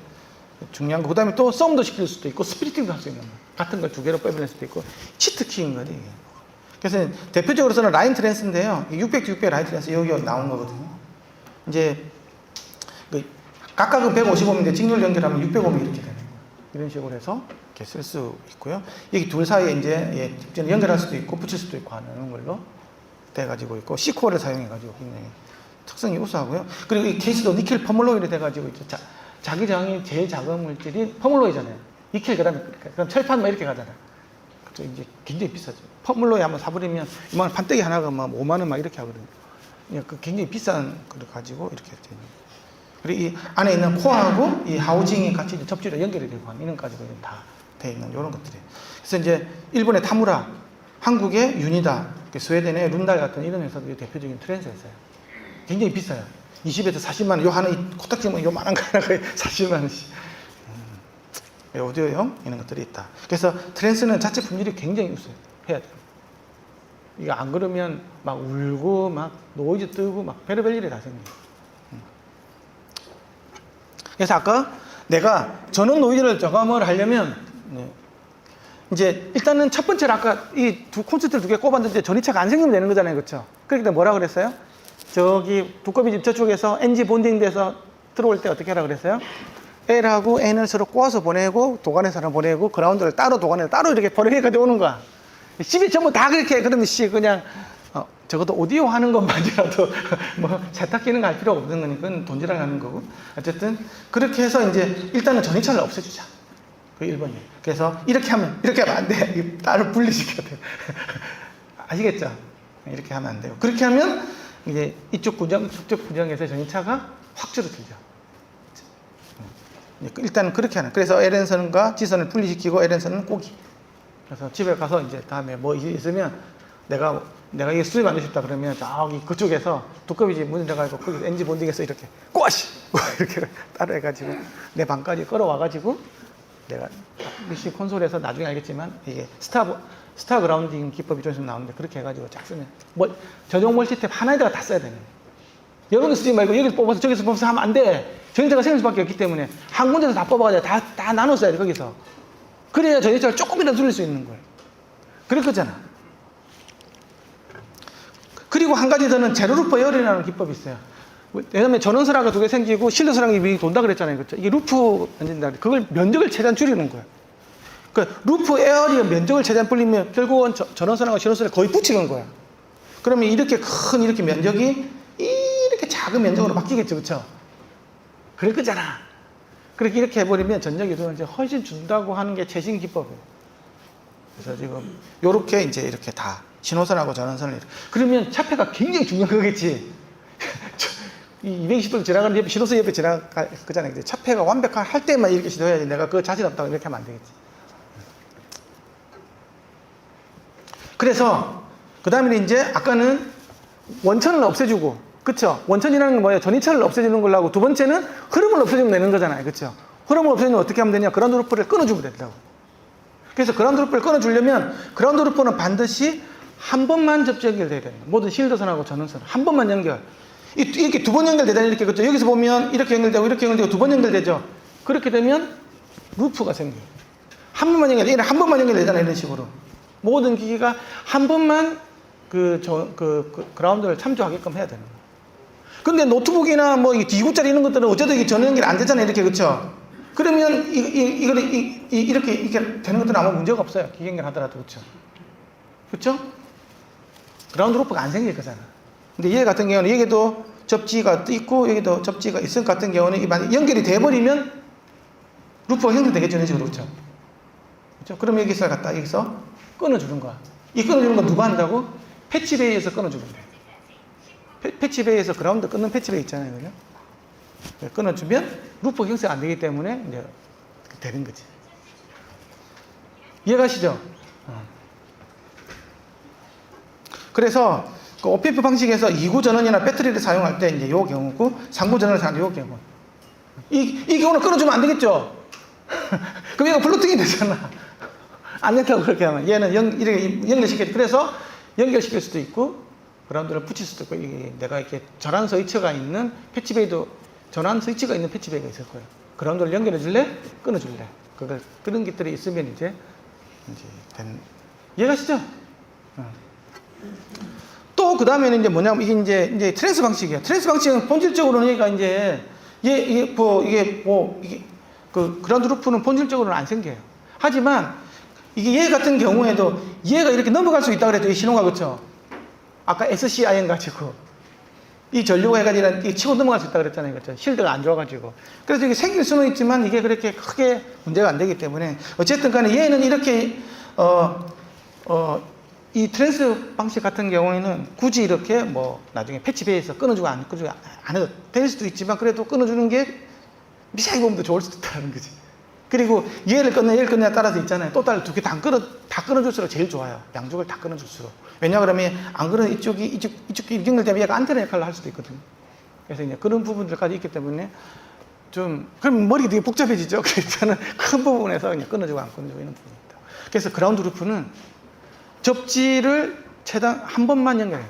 중요한 거. 그 다음에 또 썸도 시킬 수도 있고, 스플리팅도 할 수 있는 거. 같은 걸 두 개로 빼버릴 수도 있고, 치트키인 거지. 그래서 대표적으로서는 라인 트랜스인데요. 600, 600 라인 트랜스 여기 나온 거거든요. 이제 각각은 155mm인데 직렬 연결하면 605mm 이렇게 되는 거예요. 이런 식으로 해서 이렇게 쓸 수 있고요. 여기 둘 사이에 이제 연결할 수도 있고 붙일 수도 있고 하는 걸로 돼가지고 있고, C코어를 사용해가지고 굉장히 특성이 우수하고요. 그리고 이 케이스도 니켈 퍼물로이로 돼가지고 있죠. 자기 저항이 제일 작은 물질이 퍼물로이잖아요. 니켈 그럼 철판 뭐 이렇게 가잖아. 그쵸? 이제 굉장히 비싸죠. 퍼물로이 한번 사버리면 이만 판때기 하나가 막 5만 원 막 이렇게 하거든요. 굉장히 비싼 걸 가지고 이렇게 되는. 그리고 이 안에 있는 코어하고 이 하우징이 같이 접지로 연결이 되고 하는 이런 가지고 다 돼 있는 이런 것들이에요. 그래서 이제 일본의 타무라, 한국의 유니다, 스웨덴의 룬달 같은 이런 회사들이 대표적인 트랜스 회사예요. 굉장히 비싸요. 20에서 40만 원, 요 하나 코딱지면 요만한 거 하나가 40만 원씩. 오디오용 이런 것들이 있다. 그래서 트랜스는 자체 품질이 굉장히 우수해요. 해야 돼요. 이거 안 그러면 막 울고 막 노이즈 뜨고 막 별의별 일이 다 생겨요. 그래서 아까 내가 전원 노이즈를 저감을 하려면 이제 일단은 첫 번째로 아까 이 두 콘센트를 두 개 꼽았는데 전이차가 안 생기면 되는 거잖아요. 그렇죠? 그러니까 뭐라 그랬어요? 저기 두꺼비 집 저쪽에서 NG 본딩 돼서 들어올 때 어떻게 하라 그랬어요? L하고 N을 서로 꼬아서 보내고 도관에서 하나 보내고 그라운드를 따로 도관에서 따로 이렇게 보내기까지 오는 거야. 집이 전부 다 그렇게 그러면 그냥 적어도 오디오 하는 것만이라도 뭐 세탁기는 갈 필요가 없는 거니까 그건 돈지랄 하는 거고. 어쨌든 그렇게 해서 이제 일단은 전이차를 없애주자. 그 1번이. 그래서 이렇게 하면 안 돼. 따로 분리시켜야 돼. 아시겠죠? 이렇게 하면 안 돼요. 그렇게 하면 이제 이쪽 구정, 저쪽 구정에서 전이차가 확 줄어들죠. 일단은 그렇게 하는. 그래서 LN선과 G선을 분리시키고 LN선은 꼬기. 그래서 집에 가서 이제 다음에 뭐 있으면 내가 이게 수리 만들고 싶다 그러면 저기 그쪽에서 두꺼비 집 문 들어가고 거기 NG 본딩에서 이렇게 꼬시! 이렇게 따로 해가지고 내 방까지 끌어와가지고 내가 미시 콘솔에서 나중에 알겠지만 이게 스타 그라운딩 기법이 좀 나오는데 그렇게 해가지고 쫙 쓰면 뭐 전용 멀티탭 하나에다가 다 써야 되는 거예요. 여러 개 쓰지 말고 여기서 뽑아서 저기서 뽑아서 하면 안 돼. 전이차가 생길 수밖에 없기 때문에 한 군데서 다 뽑아가지고 다 나눠 써야 돼. 거기서. 그래야 전이차를 조금이라도 줄일 수 있는 거예요. 그럴 거잖아. 그리고 한 가지 더는 제로루프 에어리라는 기법이 있어요. 왜냐면 전원선화가 두 개 생기고 실드선화가 돈다 그랬잖아요. 그렇죠? 이게 루프 연진다. 그걸 면적을 최대한 줄이는 거예요. 그러니까 루프 에어리어 면적을 최대한 불리면 결국은 전원선화가 실드선에 거의 붙이는 거야. 그러면 이렇게 큰 이렇게 면적이 이렇게 작은 면적으로 바뀌겠죠. 그렇죠? 그럴 거잖아. 그렇게 이렇게 해버리면 전력이 이제 훨씬 준다고 하는 게 최신 기법이에요. 그래서 지금 요렇게 이제 이렇게 다 신호선하고 전원선을 그러면 차폐가 굉장히 중요한 거겠지. 이 220도를 지나가는 옆에 신호선 옆에 지나갈 거잖아요. 차폐가 완벽할 때만 이렇게 시도해야지. 내가 그거 자신 없다고 이렇게 하면 안 되겠지. 그래서 그 다음에 이제 아까는 원천을 없애주고, 그쵸? 원천이라는 건 뭐예요? 전이차를 없애주는 걸로 하고, 두 번째는 흐름을 없애주면 되는 거잖아요. 그쵸? 흐름을 없애주면 어떻게 하면 되냐? 그라운드 루프를 끊어주면 된다고. 그래서 그라운드 루프를 끊어주려면 그라운드 루프는 반드시 한 번만 접지 연결돼야 돼요. 모든 실드선하고 전원선 한 번만 연결. 이렇게 두 번 연결되잖아요. 이렇게. 그렇죠? 여기서 보면 이렇게 연결되고 이렇게 연결되고 두 번 연결되죠. 그렇게 되면 루프가 생겨요. 한 번만 연결, 한 번만 연결되잖아요. 이런 식으로. 모든 기기가 한 번만 그라운드를 참조하게끔 해야 되는 거예요. 근데 노트북이나 뭐 D9짜리 이런 것들은 어쨌든 이게 전 연결 안 되잖아요. 이렇게. 그렇죠? 그러면 이렇게 되는 것들은 아무 문제가 없어요. 기기 연결하더라도. 그렇죠? 그렇죠? 그라운드 루프가 안 생길 거잖아. 근데 얘 같은 경우는 여기도 접지가 있고 여기도 접지가 있을 것 같은 경우는 만약 연결이 돼버리면 루프가 형성되겠죠. 이런 식으로. 그렇죠? 그렇죠? 그럼 여기서 여기서 끊어주는 거야. 이 끊어주는 건 누가 한다고? 패치베이에서 끊어주면 돼. 패치베이에서 그라운드 끊는 패치베이 있잖아요. 그죠? 끊어주면 루프 형성 안 되기 때문에 이제 되는 거지. 이해가시죠? 그래서 그 OPF 방식에서 2구 전원이나 배터리를 사용할 때 이제 요 경우고 3구 전원을 사용할 때 요 경우. 이 경우는 끊어주면 안 되겠죠? 그럼 얘가 블루팅이 되잖아. 안 된다고 그렇게 하면. 얘는 이렇게 연결시켜. 그래서 연결시킬 수도 있고, 그라운드를 붙일 수도 있고, 내가 이렇게 전환 스위치가 있는 패치베이도, 전환 스위치가 있는 패치베이가 있을 거예요. 그라운드를 연결해 줄래? 끊어 줄래? 그런 것들이 있으면 이제 되는. 이해가시죠? 또 그 다음에는 이제 뭐냐면 이게 이제 트랜스 방식이에요. 트랜스 방식은 본질적으로는 얘가 이제 이게 그 그라운드 루프는 본질적으로는 안 생겨요. 하지만 이게 얘 같은 경우에도 얘가 이렇게 넘어갈 수 있다 그랬죠. 이 신호가. 그렇죠? 아까 SCIN 가지고 이 전류가 해가지고 치고 넘어갈 수 있다 그랬잖아요. 그렇죠? 실드가 안 좋아가지고. 그래서 이게 생길 수는 있지만 이게 그렇게 크게 문제가 안 되기 때문에 어쨌든 간에 얘는 이렇게 이 트랜스 방식 같은 경우에는 굳이 이렇게 뭐 나중에 패치베이에서 끊어주고 안 끊어주고 안 해도 될 수도 있지만 그래도 끊어주는 게 미세하게 보면 더 좋을 수도 있다는 거지. 그리고 얘를 끊느냐에 따라서 있잖아요. 또 다른 두 개 다 끊어줄수록 제일 좋아요. 양쪽을 다 끊어줄수록. 왜냐 그러면 안 그러면 이쪽이 연결되면 얘가 안테나 역할을 할 수도 있거든요. 그래서 이제 그런 부분들까지 있기 때문에 그럼 머리가 되게 복잡해지죠. 그래서 저는 큰 부분에서 그냥 끊어주고 안 끊어주고 이런 부분입니다. 그래서 그라운드 루프는 접지를 최단 한 번만 연결해요.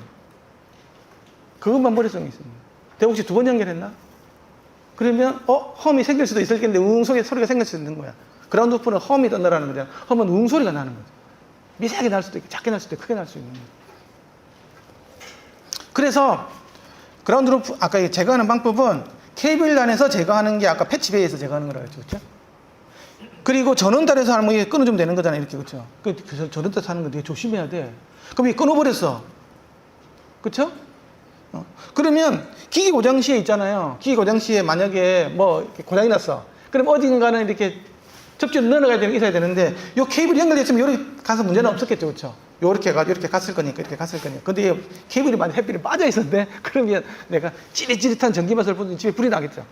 그것만 머릿속에 있습니다. 내가 혹시 두 번 연결했나? 그러면 험이 생길 수도 있을 텐데 웅 소리가 생길 수도 있는 거야. 그라운드 루프는 험이 뜬다라는 거잖아. 험은 웅 소리가 나는 거죠. 미세하게 날 수도 있고 작게 날 수도 있고 크게 날 수 있는 거예요. 그래서 그라운드 루프 아까 제거하는 방법은 케이블 단에서 제거하는 게 아까 패치베이에서 제거하는 거라고 했죠. 그렇죠? 그리고 전원단에서 하면 이게 끊어주면 되는 거잖아요. 이렇게. 그렇죠? 그래서 전원단에서 하는 거 되게 조심해야 돼. 그럼 이게 끊어버렸어. 그렇죠? 그러면 기기 고장 시에 있잖아요. 기기 고장 시에 만약에 뭐 고장이 났어. 그럼 어딘가는 이렇게 접지를 넣어가야 되는 있어야 되는데 요 케이블이 연결됐으면 여기 가서 문제는 없었겠죠, 그렇죠? 요렇게 해가지고 이렇게 갔을 거니까 이렇게 갔을 거니까. 근데 케이블이 만약 햇빛이 빠져 있었는데 그러면 내가 찌릿찌릿한 전기맛을 보는 집에 불이 나겠죠.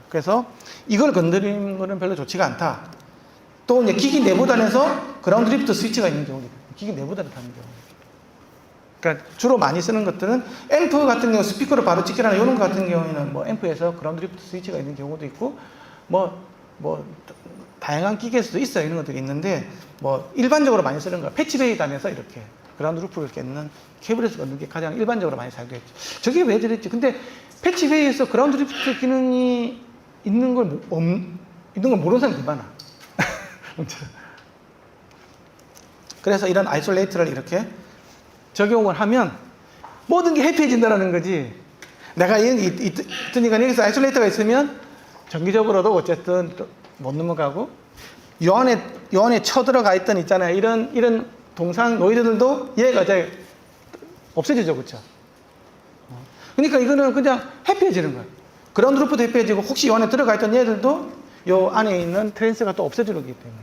그래서 이걸 건드리는 거는 별로 좋지가 않다. 또 이제 기기 내부단에서 그라운드 리프트 스위치가 있는 경우도 있고, 기기 내부단에 타는 경우. 그러니까 주로 많이 쓰는 것들은 앰프 같은 경우 스피커로 바로 찍기라는 이런 것 같은 경우에는 뭐 앰프에서 그라운드 리프트 스위치가 있는 경우도 있고 뭐 다양한 기계에서도 있어요. 이런 것들이 있는데 뭐 일반적으로 많이 쓰는 거 패치베이 단에서 이렇게 그라운드 루프를 이렇게 넣는 케이블에서 넣는 게 가장 일반적으로 많이 사용되어 있죠. 저게 왜 저랬지? 근데 패치베이에서 그라운드 리프트 기능이 있는 걸 모르는 사람이 많아. 그래서 이런 아이솔레이트를 이렇게 적용을 하면 모든 게 해피해진다는 거지. 내가 있으니까 여기서 아이솔레이터가 있으면 정기적으로도 어쨌든 못 넘어가고 요 안에 쳐들어가 있던 있잖아요. 이런 동상 노이즈들도 얘가 이제 없어지죠. 그렇죠? 그러니까 이거는 그냥 해피해지는 거예요. 그라운드 루프도 해피해지고 혹시 요 안에 들어가 있던 얘들도 요 안에 있는 트랜스가 또 없어지는 거기 때문에.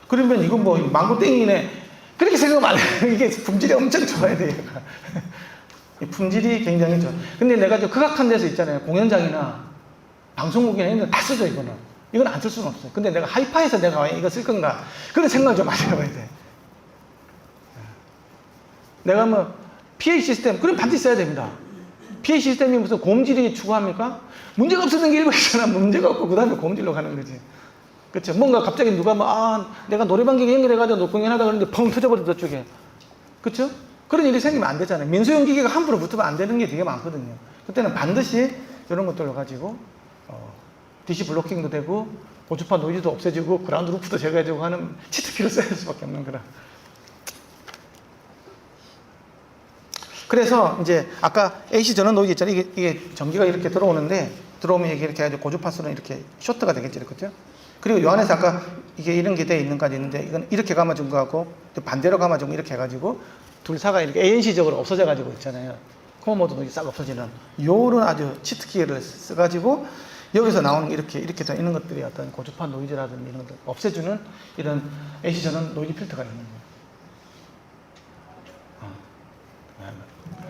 그러면 이건 뭐 망고 땡이네. 그렇게 생각하면 안 해요. 이게 품질이 엄청 좋아야 돼요. 품질이 굉장히 좋아. 근데 내가 저 극악한 데서 있잖아요. 공연장이나 방송국이나 이런 데 다 쓰죠, 이거는. 이건 안 쓸 수는 없어요. 근데 내가 하이파에서 내가 왜 이거 쓸 건가? 그런 생각을 좀 많이 해봐야 돼. 내가 뭐, PA 시스템, 그럼 반드시 써야 됩니다. PA 시스템이 무슨 고음질이 추구합니까? 문제가 없었던 게 일반이잖아. 문제가 없고, 그 다음에 고음질로 가는 거지. 그렇죠? 뭔가 갑자기 누가 내가 노래방 기계 연결해가지고 공연하다 그러는데 펑 터져버려, 저쪽에. 그렇죠? 그런 일이 생기면 안 되잖아요. 민소형 기계가 함부로 붙으면 안 되는 게 되게 많거든요. 그때는 반드시 이런 것들을 가지고 DC 블로킹도 되고 고주파 노이즈도 없애주고 그라운드 루프도 제거해주고 하는 치트키를 써야 할 수밖에 없는 거라. 그래서 이제 아까 AC 전원 노이즈 있잖아요. 이게 전기가 이렇게 들어오는데 들어오면 이게 이렇게 해가지고 고주파수는 이렇게 쇼트가 되겠죠, 그렇죠? 그리고 이 안에서 아까 이게 이런 게 돼 있는 까지 있는데 이건 이렇게 감아준 거하고 반대로 감아준 거 이렇게 해가지고 둘사가 이렇게 ANC적으로 없어져 가지고 있잖아요. 코어 모드 노이즈 싹 없어지는 요런 아주 치트키를 써가지고 여기서 나오는 이렇게 돼 있는 것들이 어떤 고주파 노이즈라든지 이런 것들 없애주는 이런 AC 전원 노이즈 필터가 있는 거예요.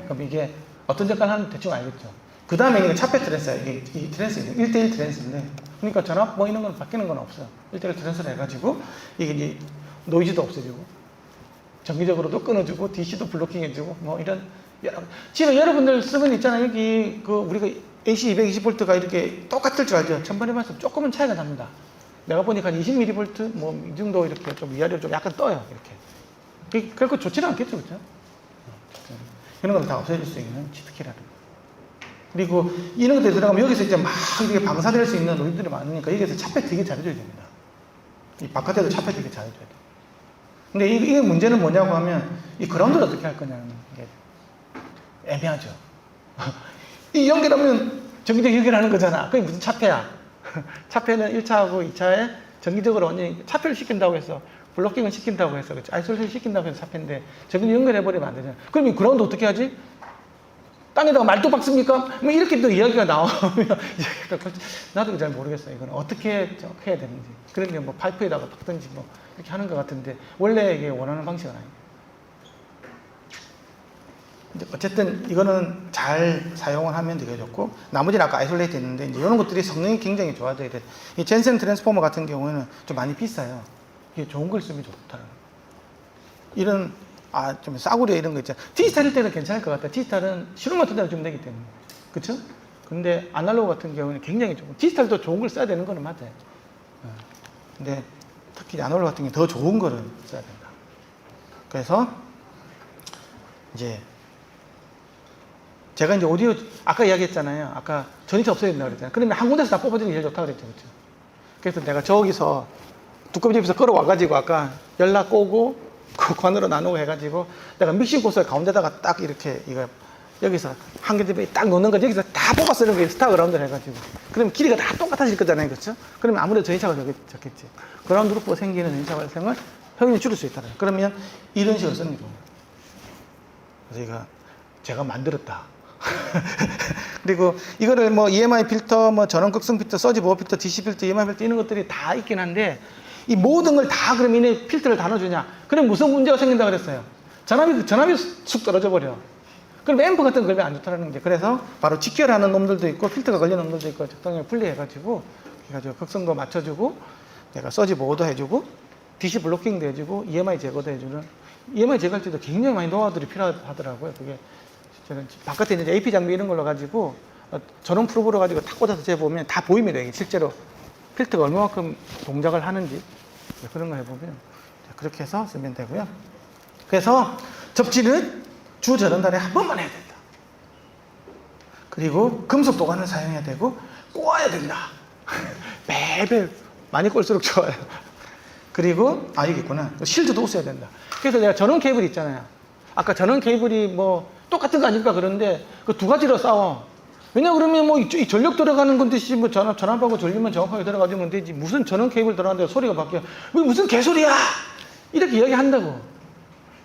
그럼 이게 어떤 역할을 하는지 대충 알겠죠. 그 다음에 이게 차폐 트랜스야. 이게 이 트랜스 1대1 트랜스인데 그러니까 전압 뭐 이런 건 바뀌는 건 없어요. 1대1 트랜스를 해가지고 이게 이제 노이즈도 없애주고 정기적으로도 끊어주고 DC도 블로킹해주고 뭐 이런 지금 여러분들 쓰면 있잖아요. 여기 우리가 AC 220V가 이렇게 똑같을 줄 알죠. 천번에 말씀 조금은 차이가 납니다. 내가 보니까 20mV 뭐 이 정도 이렇게 좀 위아래로 좀 약간 떠요. 이렇게. 결코 좋지는 않겠죠, 그렇죠? 이런 걸 다 없애줄 수 있는 치트키라는 거. 그리고 이런 것들이 들어가면 여기서 이제 막 이렇게 방사될 수 있는 노이즈들이 많으니까 여기서 차폐 되게 잘해줘야 됩니다. 이 바깥에도 차폐 되게 잘해줘야 돼. 근데 이게 문제는 뭐냐고 하면 이 그라운드를 어떻게 할 거냐는 게 애매하죠. 이 연결하면 정기적 연결하는 거잖아. 그게 무슨 차폐야? 차폐는 1차하고 2차에 정기적으로 완전히 차폐를 시킨다고 해서 블로킹을 시킨다고 해서 그렇지. 아이솔레이션 시킨다고 해서 차폐인데 정기적 연결해버리면 안 되잖아. 그럼 이 그라운드 어떻게 하지? 땅에다가 말뚝 박습니까? 뭐 이렇게 또 이야기가 나오면 나도 잘 모르겠어요. 이건 어떻게 해야 되는지. 그러면 뭐 파이프에다가 박든지 뭐 이렇게 하는 것 같은데 원래 이게 원하는 방식은 아니에요. 어쨌든 이거는 잘 사용을 하면 되게 좋고 나머지는 아까 아이솔레이트 했는데 이제 이런 것들이 성능이 굉장히 좋아져야 돼. 이 젠센 트랜스포머 같은 경우에는 좀 많이 비싸요. 이게 좋은 걸 쓰면 좋다는 거예요. 이런 좀 싸구려 이런 거 있잖아요. 디지털일 때는 괜찮을 것 같아요. 디지털은 실험 같은 데로 주면 되기 때문에. 그쵸? 근데 아날로그 같은 경우는 굉장히 좋고 디지털도 좋은 걸 써야 되는 거는 맞아요. 근데 특히 아날로그 같은 게 더 좋은 거를 써야 된다. 그래서 이제 제가 이제 오디오 아까 이야기했잖아요. 아까 전이차 없어야 된다고 그랬잖아요. 그러면 한 군데서 다 뽑아주는 게 제일 좋다고 그랬죠. 그렇죠? 그래서 내가 저기서 두꺼비 집에서 끌어와가지고 아까 연락 오고 그 관으로 나누고 해가지고 내가 믹싱 코스를 가운데다가 딱 이렇게 이거 여기서 한 개 집에 딱 놓는 거 여기서 다 뽑아 쓰는 게 스타 그라운드를 해가지고 그러면 길이가 다 똑같아질 거잖아요. 그렇죠? 그러면 아무래도 전이차가 적겠지. 그라운드 루프가 생기는 전이차 발생을 형님이 줄일 수 있다. 그러면 이런 식으로 쓰는 거예요. 그래서 이거 제가 만들었다. 그리고 이거를 뭐 EMI 필터, 뭐 전원 극성 필터, 서지 보호 필터, DC 필터, EMI 필터 이런 것들이 다 있긴 한데 이 모든 걸 다 그럼 이네 필터를 다 넣어주냐? 그럼 무슨 문제가 생긴다 그랬어요? 전압이 쑥 떨어져 버려. 그럼 앰프 같은 거 걸면 안 좋다는 거죠. 그래서 바로 직결하는 놈들도 있고 필터가 걸리는 놈들도 있고 적당히 분리해가지고 극성도 맞춰주고 내가 서지 보호도 해주고 DC 블로킹도 해주고 EMI 제거도 해주는 EMI 제거할 때도 굉장히 많이 노하우들이 필요하더라고요. 그게 저는 바깥에 이제 AP 장비 이런 걸로 가지고 전원 프로브로 가지고 탁 꽂아서 재보면 다 보입니다. 이게 실제로 필터가 얼마만큼 동작을 하는지 그런 거 해보면 그렇게 해서 쓰면 되고요. 그래서 접지는 주 전원단에 한 번만 해야 된다. 그리고 금속 도관을 사용해야 되고 꼬아야 된다. 매일 많이 꼴수록 좋아요. 그리고 여기 있구나. 실드도 써야 된다. 그래서 내가 전원 케이블 있잖아요. 아까 전원 케이블이 뭐 똑같은 거 아닐까 그런데 그 두 가지로 싸워. 왜냐 그러면 뭐 이 전력 들어가는 건데 뭐 전압하고 전류만 정확하게 들어가주면 되지. 무슨 전원 케이블 들어가는데 소리가 바뀌어. 왜 무슨 개소리야! 이렇게 이야기한다고.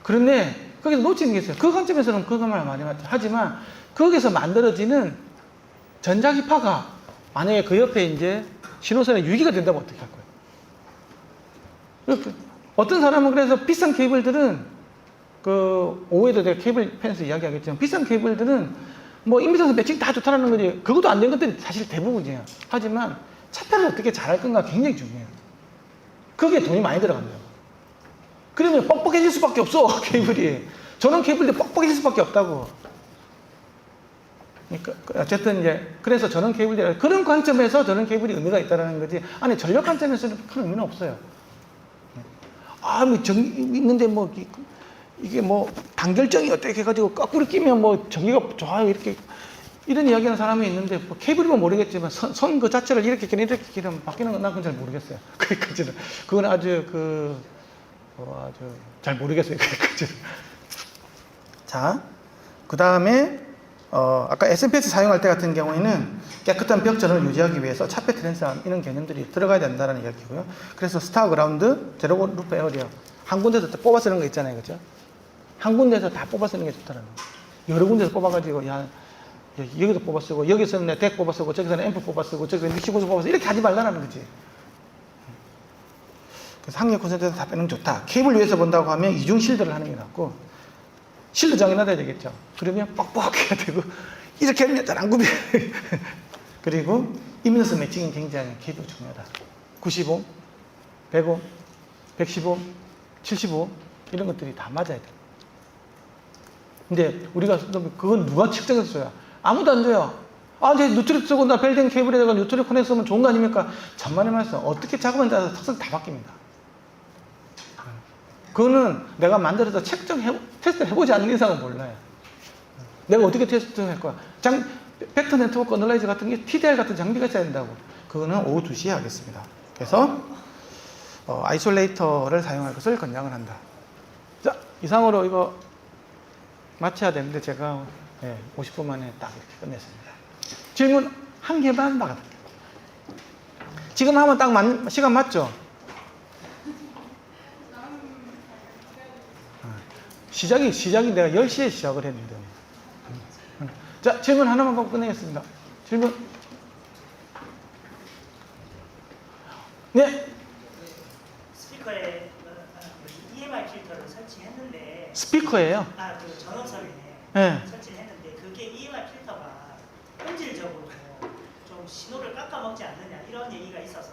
그런데 거기서 놓치는 게 있어요. 그 관점에서는 그것만 많이 하지만 거기서 만들어지는 전자기파가 만약에 그 옆에 이제 신호선에 유기가 된다면 어떻게 할 거예요? 어떤 사람은 그래서 비싼 케이블들은 그 오후에도 내가 케이블 팬에서 이야기하겠지만 비싼 케이블들은 뭐 인비선에서 매칭 다 좋다는 거지. 그것도 안 된 것들이 사실 대부분이에요. 하지만 차폐를 어떻게 잘할 건가 굉장히 중요해요. 거기에 돈이 많이 들어간대요. 그러면 뻑뻑해질 수밖에 없어 케이블이. 전원 케이블도 뻑뻑해질 수밖에 없다고. 그러니까 어쨌든 이제 그래서 전원 케이블이 그런 관점에서 전원 케이블이 의미가 있다는 거지. 아니 전력 관점에서는 큰 의미는 없어요. 뭐 있는데 뭐 이게 뭐 단결정이 어떻게 해가지고 거꾸로 끼면 뭐 전기가 좋아요 이렇게 이런 이야기하는 사람이 있는데 뭐 케이블이면 모르겠지만 선 그 자체를 이렇게 끼면 바뀌는 건 난 그건 잘 모르겠어요. 거기까지는 그건 아주 아주 잘 모르겠어요. 거기까지는. 자, 그 다음에 아까 SMPS 사용할 때 같은 경우에는 깨끗한 벽 전원을 유지하기 위해서 차폐 트랜스함 이런 개념들이 들어가야 된다는 이야기고요. 그래서 스타 그라운드, 제로 루프 에어리어 한 군데서 뽑아 쓰는 거 있잖아요, 그죠? 한 군데서 다 뽑아 쓰는 게 좋다는 거예요. 여러 군데서 뽑아가지고 여기도 뽑아 쓰고 여기서는 내 덱 뽑아 쓰고 저기서는 앰프 뽑아 쓰고 저기서는 믹싱고스 뽑아 쓰고 이렇게 하지 말라는 거지. 그래서 한 개 콘센트에서 다 빼는 게 좋다. 케이블 위에서 본다고 하면 이중 실드를 하는 게 낫고 실드 장이 놔야 되겠죠. 그러면 뻑뻑해야 되고 이렇게 하면 잘 안 굽혀. 그리고 임피던스 매칭이 굉장히 케이블 중요하다. 95, 105, 115, 75 이런 것들이 다 맞아야 돼. 근데 우리가 그건 누가 측정해서 써요? 아무도 안 줘요. 이제 뉴트리 쓰고 나 벨딩 케이블에다가 뉴트리 커넥 쓰면 좋은 거 아닙니까? 천만의 말씀. 어떻게 작업에 따라서 특성 다 바뀝니다. 그거는 내가 만들어서 테스트를 해보지 않는 이상은 몰라요. 내가 어떻게 테스트할 거야? 벡터 네트워크 어널라이저 같은 게 TDR 같은 장비가 있어야 된다고. 그거는 오후 2시에 하겠습니다. 그래서 아이솔레이터를 사용할 것을 권장을 한다. 자, 이상으로 이거 마쳐야 되는데 제가 50분 만에 딱 이렇게 끝냈습니다. 질문 한 개만 나가드릴게요. 지금 하면 딱 시간 맞죠? 시작이 내가 10시에 시작을 했는데. 자, 질문 하나만 받고 끝내겠습니다. 질문. 네. 스피커에 EMI 필터를 설치했는데 스피커예요? 그 전원선에 네. 설치를 했는데 그게 EMI 필터가 본질적으로 좀 신호를 깎아먹지 않느냐 이런 얘기가 있어서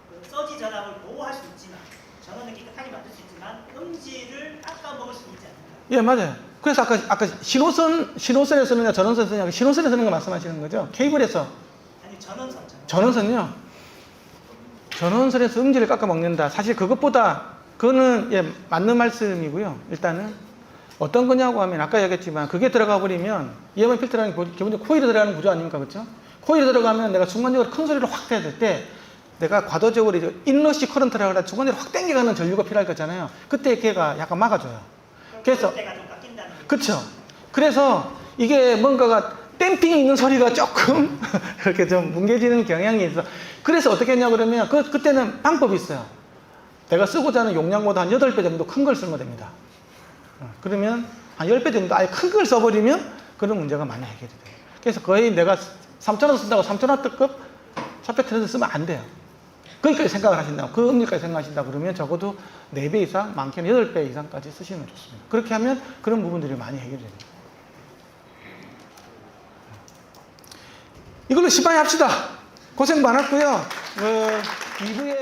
그 서지 전압을 보호할 수 있지만 전원을 깨끗하게 만들 수 있지만 음질을 깎아먹을 수 있지 않느냐. 예, 맞아요. 그래서 아까 신호선에 쓰느냐 전원선에 쓰느냐 신호선에 쓰는 거 말씀하시는 거죠? 케이블에서 아니 전원선요. 전원선에서 음질을 깎아먹는다. 사실 그것보다 그거는 예, 맞는 말씀이고요. 일단은 어떤 거냐고 하면 아까 얘기했지만 그게 들어가 버리면 EMI 필터라는 게 기본적으로 코일에 들어가는 구조 아닙니까? 그렇죠? 코일에 들어가면 내가 순간적으로 큰 소리를 확 내야 될 때 내가 과도적으로 이제 인러시 커런트라고 해서 순간적으로 확 당겨가는 전류가 필요할 거잖아요. 그때 걔가 약간 막아줘요. 그래서 때가 좀 깎인다는 얘기. 그렇죠. 그래서 이게 뭔가가 댐핑이 있는 소리가 조금 이렇게 좀 뭉개지는 경향이 있어. 그래서 어떻게 했냐 그러면 그때는 방법이 있어요. 내가 쓰고자 하는 용량보다 한 8배 정도 큰 걸 쓰면 됩니다. 그러면 한 10배 정도 아예 큰 걸 써버리면 그런 문제가 많이 해결이 돼요. 그래서 거의 내가 3,000원 쓴다고 3,000W급 샤페트를 쓰면 안 돼요. 거기까지 생각을 하신다고, 그 음리까지 생각하신다 그러면 적어도 4배 이상, 많게는 8배 이상까지 쓰시면 좋습니다. 그렇게 하면 그런 부분들이 많이 해결이 됩니다. 이걸로 시바이 합시다. 고생 많았고요. 2부에